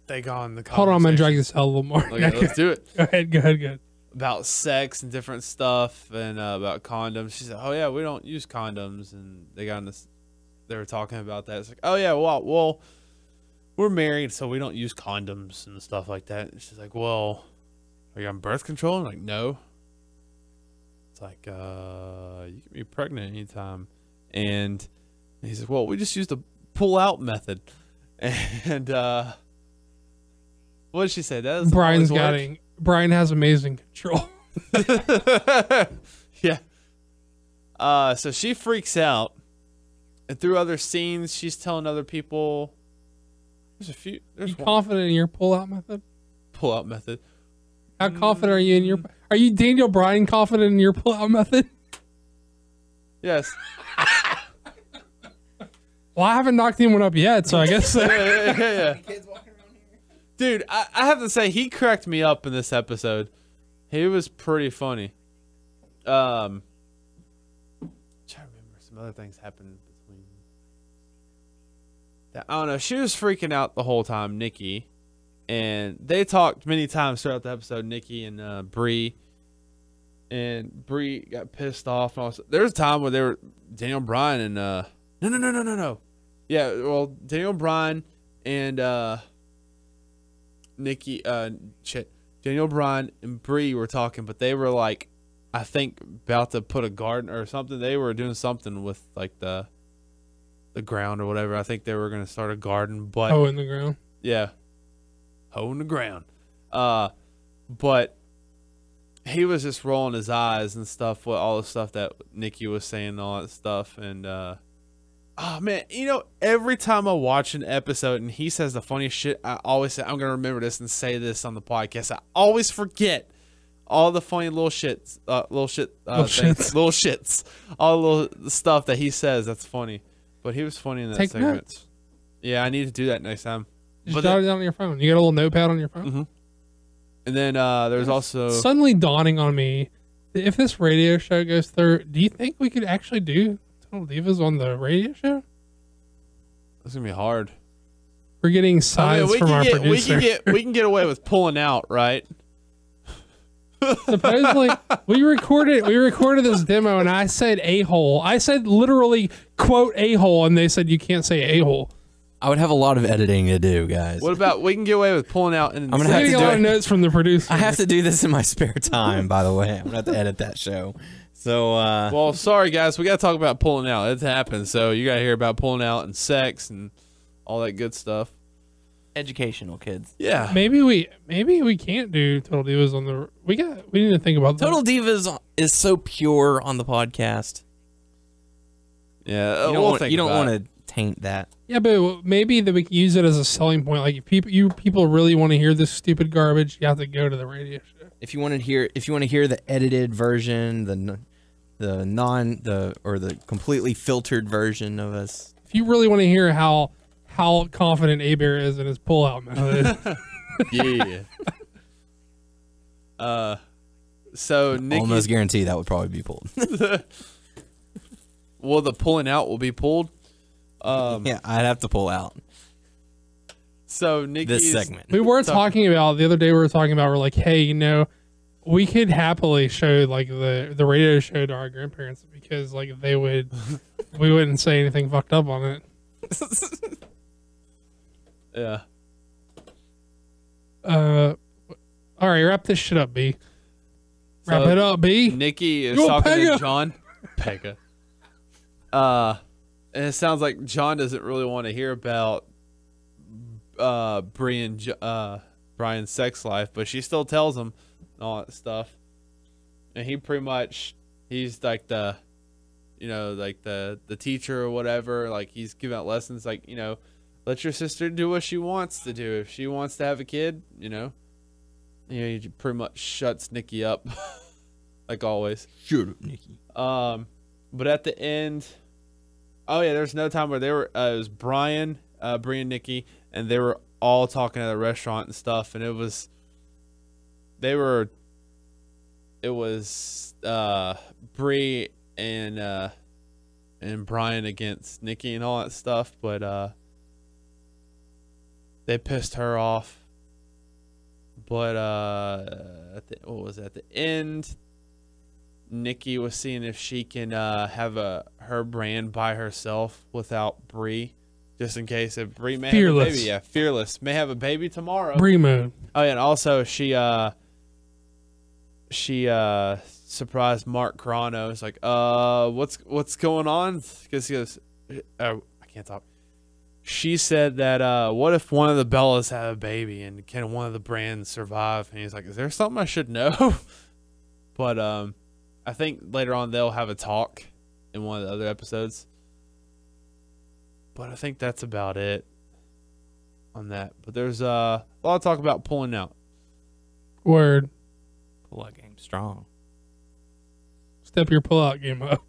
they go on the Hold on, I'm gonna drag this out a little more. Okay, let's do it. Go ahead. About sex and different stuff and about condoms. She said, "Oh yeah, we don't use condoms." And they got on this. They were talking about that. It's like, "Oh yeah, well, we're married, so we don't use condoms and stuff like that. And she's like, well, are you on birth control? I'm like, no. It's like, you can be pregnant anytime. And he says, well, we just used the pull-out method. And what did she say? That Brian has amazing control. Yeah. So she freaks out. And through other scenes, she's telling other people. There's You confident in your pull-out method? Pull-out method. How confident are you in your? Are you Daniel Bryan confident in your pull-out method? Yes. Well, I haven't knocked anyone up yet, so I guess. Yeah. Dude, I have to say, he cracked me up in this episode. He was pretty funny. Trying to remember some other things happened between. I don't know. She was freaking out the whole time, Nikki, and they talked many times throughout the episode. Nikki and Bree, and Bree got pissed off. And there was a time where they were Daniel Bryan and no. Yeah, well, Daniel Bryan and Nikki, Daniel Bryan and Bree were talking, but they were like, I think about to put a garden or something. They were doing something with like the ground or whatever. I think they were going to start a garden, but in the ground. Yeah, hoe in the ground. But he was just rolling his eyes and stuff with all the stuff that Nikki was saying and all that stuff. And oh man, every time I watch an episode and he says the funniest shit, I always say, I'm going to remember this and say this on the podcast. I always forget all the funny little shits, little shits, all the little stuff that he says that's funny. But he was funny in that segment. Notes. Yeah, I need to do that next time. Just jot it down on your phone. You got a little notepad on your phone? Mm-hmm. And then there's also suddenly dawning on me, if this radio show goes through, do you think we could actually do Total Divas on the radio show? It's gonna be hard. We're getting sides from our producer. We can get away with pulling out, right? Supposedly, we recorded this demo, and I said a-hole. I said literally quote a-hole, and they said you can't say a-hole. I would have a lot of editing to do, guys. What about we can get away with pulling out? And I'm gonna have to do a lot of notes from the producer. I have to do this in my spare time, by the way. I'm gonna have to edit that show. So, well, sorry guys, we gotta talk about pulling out. It's happened, so you gotta hear about pulling out and sex and all that good stuff. Educational, kids. Yeah. Maybe we can't do Total Divas on the. We need to think about that. Total Divas is so pure on the podcast. Yeah, you don't want to taint that. Yeah, but maybe that we can use it as a selling point. Like if people really want to hear this stupid garbage, you have to go to the radio show. If you want to hear the edited version, the completely filtered version of us. If you really want to hear how confident A-Bear is in his pull-out method. Yeah. So Nikki, almost guarantee that would probably be pulled. Well, the pulling out will be pulled. Yeah, I'd have to pull out. So Nikki, this segment. We were talking about the other day. We're like, hey, we could happily show like the radio show to our grandparents because like we wouldn't say anything fucked up on it. Yeah. All right, wrap this shit up, B. Wrap it up, B. Nikki is talking to John. Pega. And it sounds like John doesn't really want to hear about Brian's sex life, but she still tells him all that stuff. And he's like the teacher or whatever. Like he's giving out lessons, like, let your sister do what she wants to do. If she wants to have a kid, he pretty much shuts Nikki up, like always. Shut up, Nikki. But at the end, there's no time where they were. It was Brian, Bree, and Nikki, and they were all talking at a restaurant and stuff. And it was Bree and Brian against Nikki and all that stuff, but they pissed her off. But at the end, Nikki was seeing if she can have her brand by herself without Bree just in case if Brie may Fearless. have a baby. Yeah, Fearless may have a baby tomorrow. Brie mode. Oh, yeah, and also she surprised Mark Carano. It's like, what's going on? Because he goes, I can't talk. She said that, what if one of the Bellas have a baby and can one of the brands survive? And he's like, is there something I should know? But I think later on they'll have a talk in one of the other episodes. But I think that's about it on that. But there's a lot of talk about pulling out. Word. Pull-out game strong. Step your pull-out game up.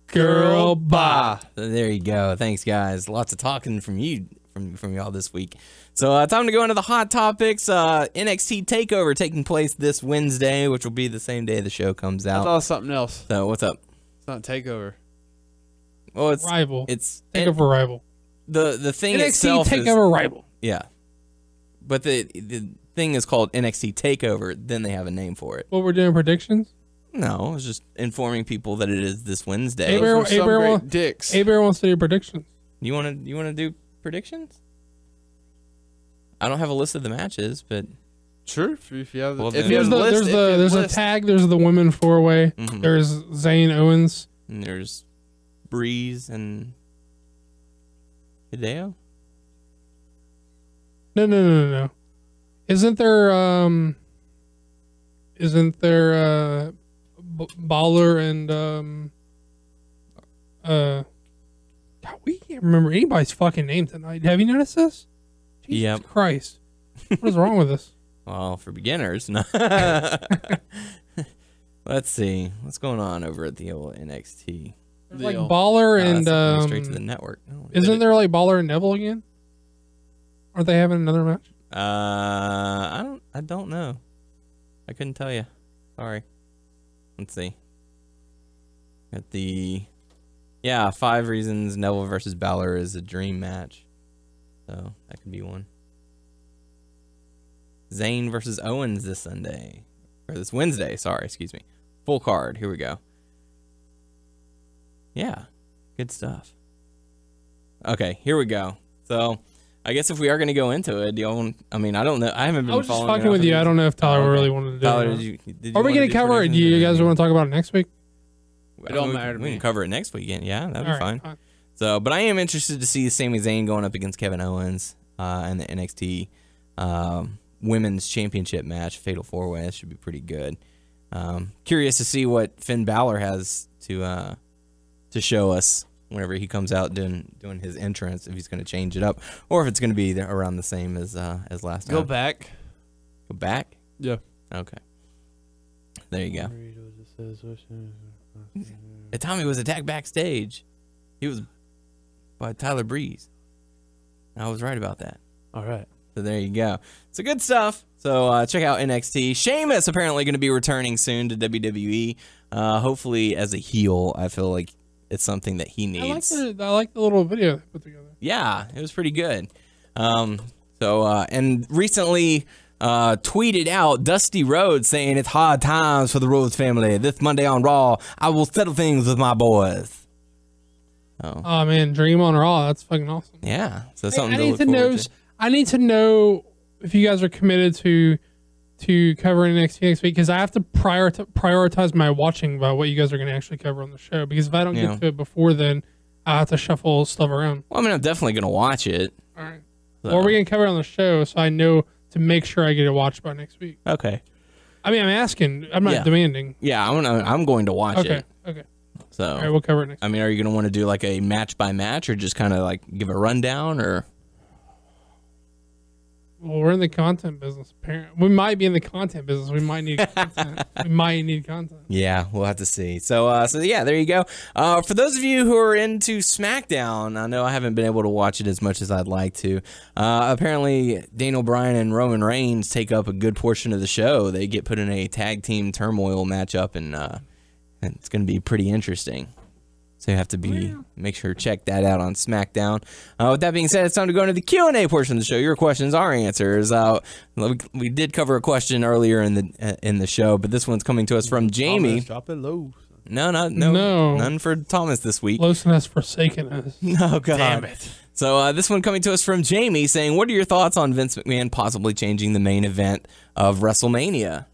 Girl, bye. So there you go. Thanks, guys. Lots of talking from you, from y'all this week. So time to go into the hot topics. NXT Takeover taking place this Wednesday, which will be the same day the show comes I out. thought something else. So what's up? It's not Takeover. Well, it's Rival. It's Takeover Rival. the thing NXT itself Takeover Rival. Yeah, but the thing is called NXT Takeover. Then they have a name for it. What we're doing predictions? No, it's just informing people that it is this Wednesday. Abear Dicks. wants to do predictions. You want to do predictions? I don't have a list of the matches, but Sure. If you have, Well, if then- you have There's a tag. There's the women 4-way. Mhm. There's Zayn Owens. and there's Breeze and Hideo. No. Isn't there Baller and God, we can't remember anybody's fucking name tonight. Have you noticed this? Jesus Yep. Christ. What is wrong with us? Well, for beginners. No. Let's see. What's going on over at the old NXT? There's like Baller and That's going straight to the network. No, isn't there like Baller and Neville again? Aren't they having another match? I don't know. I couldn't tell you. Sorry. Let's see. At the 5 reasons Neville versus Balor is a dream match. So that could be one. Zayn versus Owens this Sunday. Or this Wednesday, sorry, excuse me. Full card. Here we go. Yeah. Good stuff. Okay, here we go. So I guess if we are going to go into it, I don't know. I haven't been I was just following fucking with you. I don't know if Tyler okay. really wanted to do Tyler, it. did you Are we going to cover it? Do you guys want to talk about it next week? It don't matter to We me. can cover it next weekend. Yeah, that'd be All right, fine. So, but I am interested to see Sami Zayn going up against Kevin Owens in the NXT Women's Championship match, Fatal 4-Way. That should be pretty good. Curious to see what Finn Balor has to show us whenever he comes out doing his entrance. If he's going to change it up, or if it's going to be around the same as last time. Go back. Go back. Yeah. Okay. There you go. And Tommy was attacked backstage. He was by Tyler Breeze. I was right about that. All right. So there you go. So good stuff. So check out NXT. Sheamus apparently going to be returning soon to WWE. Hopefully as a heel. I feel like it's something that he needs. I like the little video they put together. Yeah, it was pretty good. And recently tweeted out Dusty Rhodes saying it's hard times for the Rhodes family. This Monday on Raw, I will settle things with my boys. Oh man, Dream on Raw. That's fucking awesome. Yeah. So Hey, something I to need look to know. forward to. I need to know if you guys are committed to covering NXT next week, because I have to prioritize my watching by what you guys are going to actually cover on the show. Because if I don't get to it before then, I have to shuffle stuff around. Well, I mean, I'm definitely going to watch it. All right. So. Or are we going to cover it on the show so I know to make sure I get it watched by next week? Okay. I mean, I'm asking. I'm not demanding. Yeah, I'm going to watch it. Okay. So, all right, we'll cover it next. I mean, are you going to want to do like a match by match, or just kind of like give a rundown, or? Well, we're in the content business. Apparently, we might be in the content business. We might need content. We might need content. Yeah, we'll have to see. So yeah, there you go. For those of you who are into SmackDown, I know I haven't been able to watch it as much as I'd like to. Apparently, Daniel Bryan and Roman Reigns take up a good portion of the show. They get put in a tag team turmoil matchup, and it's going to be pretty interesting. So you have to make sure to check that out on SmackDown. With that being said, it's time to go into the Q&A portion of the show. Your questions, our answers. We did cover a question earlier in the show, but this one's coming to us from Jamie. Drop it low. No, No. none for Thomas this week. Lawson has forsaken us. No, God. Damn it. So this one coming to us from Jamie saying, what are your thoughts on Vince McMahon possibly changing the main event of WrestleMania?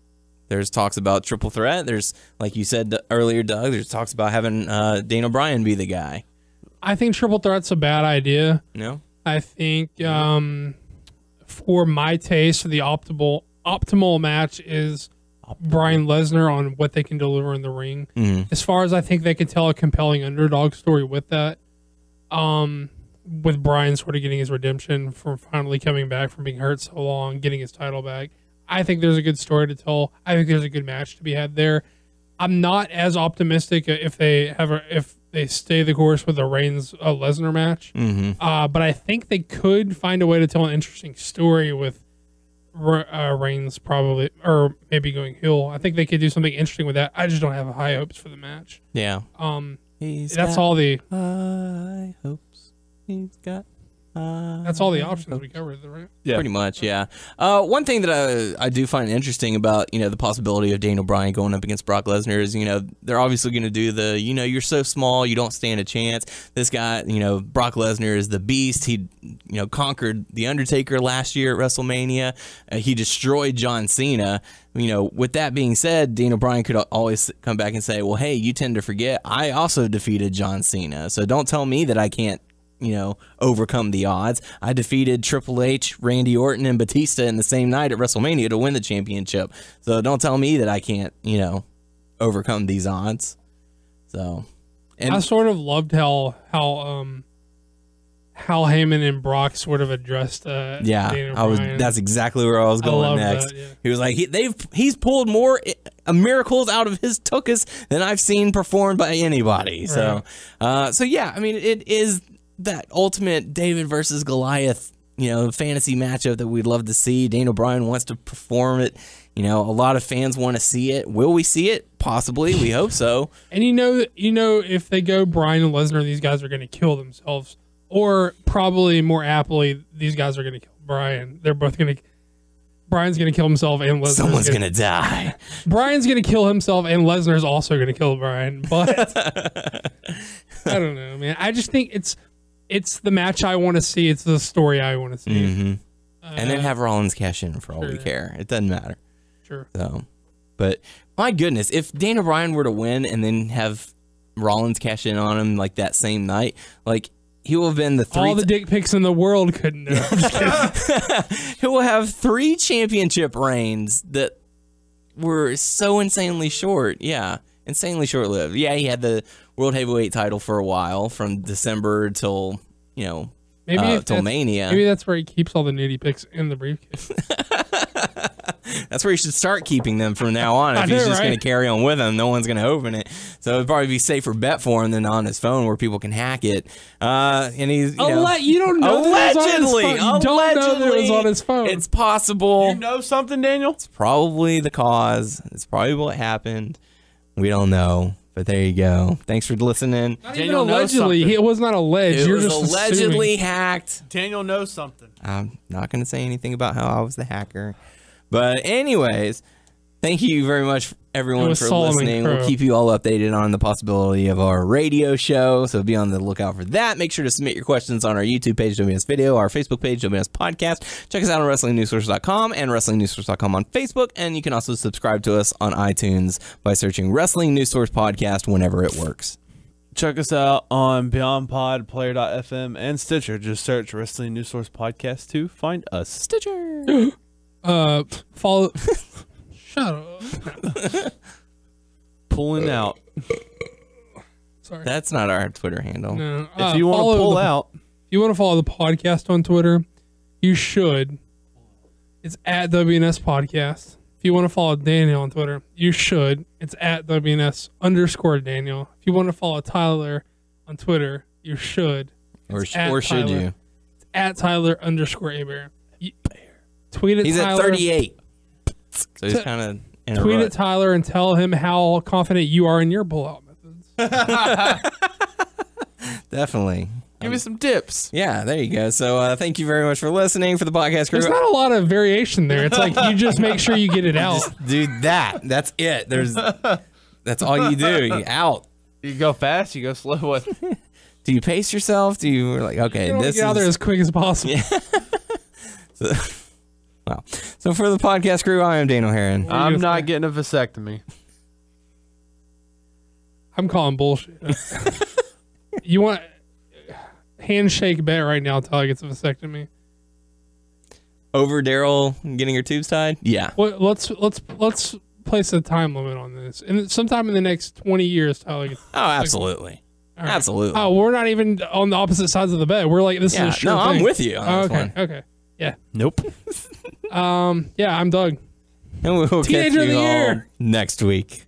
There's talks about triple threat. There's, like you said earlier, Doug, there's talks about having Daniel Bryan be the guy. I think triple threat's a bad idea. No? I think for my taste, the optimal match is Bryan Lesnar on what they can deliver in the ring. As far as I think they can tell a compelling underdog story with that. With Bryan sort of getting his redemption from finally coming back from being hurt so long, getting his title back. I think there's a good story to tell. I think there's a good match to be had there. I'm not as optimistic if they stay the course with a Reigns Lesnar match. But I think they could find a way to tell an interesting story with Reigns probably, or maybe going heel. I think they could do something interesting with that. I just don't have high hopes for the match. Yeah. That's all the high hopes. He's got. That's all the options we covered, right? Yeah, pretty much. Yeah. One thing that I do find interesting about the possibility of Daniel Bryan going up against Brock Lesnar is they're obviously going to do the you're so small you don't stand a chance. This guy Brock Lesnar is the beast. He conquered the Undertaker last year at WrestleMania. He destroyed John Cena. With that being said, Daniel Bryan could always come back and say, well, hey, you tend to forget I also defeated John Cena, so don't tell me that I can't overcome the odds. I defeated Triple H, Randy Orton, and Batista in the same night at WrestleMania to win the championship. So don't tell me that I can't, overcome these odds. So, and I sort of loved how Heyman and Brock sort of addressed. Daniel Bryan. That's exactly where I was going next. That, yeah. He was like, he's pulled more miracles out of his tuchus than I've seen performed by anybody. Right. So yeah, I mean, it is that ultimate David versus Goliath, fantasy matchup that we'd love to see. Daniel Bryan wants to perform it. A lot of fans want to see it. Will we see it? Possibly. We hope so. And if they go Bryan and Lesnar, these guys are going to kill themselves. Or probably more aptly, these guys are going to kill Bryan. They're both going to. Bryan's going to kill himself and Lesnar's Someone's going to die. Bryan's going to kill himself and Lesnar's also going to kill Bryan. But I don't know, man. I just think it's the match I want to see. It's the story I want to see. And then have Rollins cash in for all we care. It doesn't matter. Sure. So, but my goodness, if Daniel Bryan were to win and then have Rollins cash in on him like that same night, like he will have been all the dick pics in the world couldn't know. I'm just kidding. He will have 3 championship reigns that were so insanely short. Yeah. Insanely short-lived. Yeah, he had the World Heavyweight title for a while, from December till, till Mania. Maybe that's where he keeps all the nudie pics in the briefcase. That's where you should start keeping them from now on. If he's just going to carry on with them, no one's going to open it. So it'd probably be safer bet for him than on his phone where people can hack it. And he's, you don't know allegedly, that it was on his phone. You don't know that it was on his phone. It's possible. You know something, Daniel? It's probably the cause. It's probably what happened. We don't know, but there you go. Thanks for listening. Not even allegedly. It was not alleged. It You're was just allegedly assuming. Hacked. Daniel knows something. I'm not going to say anything about how I was the hacker. But anyways, thank you very much, everyone, for listening. We'll keep you all updated on the possibility of our radio show, so be on the lookout for that. Make sure to submit your questions on our YouTube page, WNS Video, our Facebook page, WNS Podcast. Check us out on WrestlingNewsSource.com and WrestlingNewsSource.com on Facebook, and you can also subscribe to us on iTunes by searching Wrestling News Source Podcast whenever it works. Check us out on Beyond Pod, Player.fm, and Stitcher. Just search Wrestling News Source Podcast to find us. Stitcher. Follow. Shut up. Pulling out. Sorry. That's not our Twitter handle. No. If you want to pull out. If you want to follow the podcast on Twitter, you should. It's at WNS Podcast. If you want to follow Daniel on Twitter, you should. It's at WNS_Daniel. If you want to follow Tyler on Twitter, you should. Or should you? It's at Tyler_Abear. Tweet at He's Tyler. at 38. So he's kind of tweet at Tyler and tell him how confident you are in your pullout methods. Definitely. Give me some tips. Yeah, there you go. So thank you very much for listening for the podcast crew. There's not a lot of variation there. It's like you just make sure you get it out. Just do that. That's it. There's That's all you do. You out. You go fast, you go slow. What? Do you pace yourself? Do you like, okay, You this get out there as quick as possible. Yeah. Wow. So for the podcast crew, I am Dane O'Haron. I'm not getting a vasectomy. I'm calling bullshit. You want handshake bet right now until I get a vasectomy? Over Daryl getting her tubes tied? Yeah. Well, let's place a time limit on this, and sometime in the next 20 years, Tyler gets. Oh, absolutely. All right. Absolutely. Oh, we're not even on the opposite sides of the bed. We're like, this is a sure no, thing. I'm with you on this one. Okay. Yeah. Nope. Yeah, I'm Doug. And we'll Teenager catch of the you all year. next week.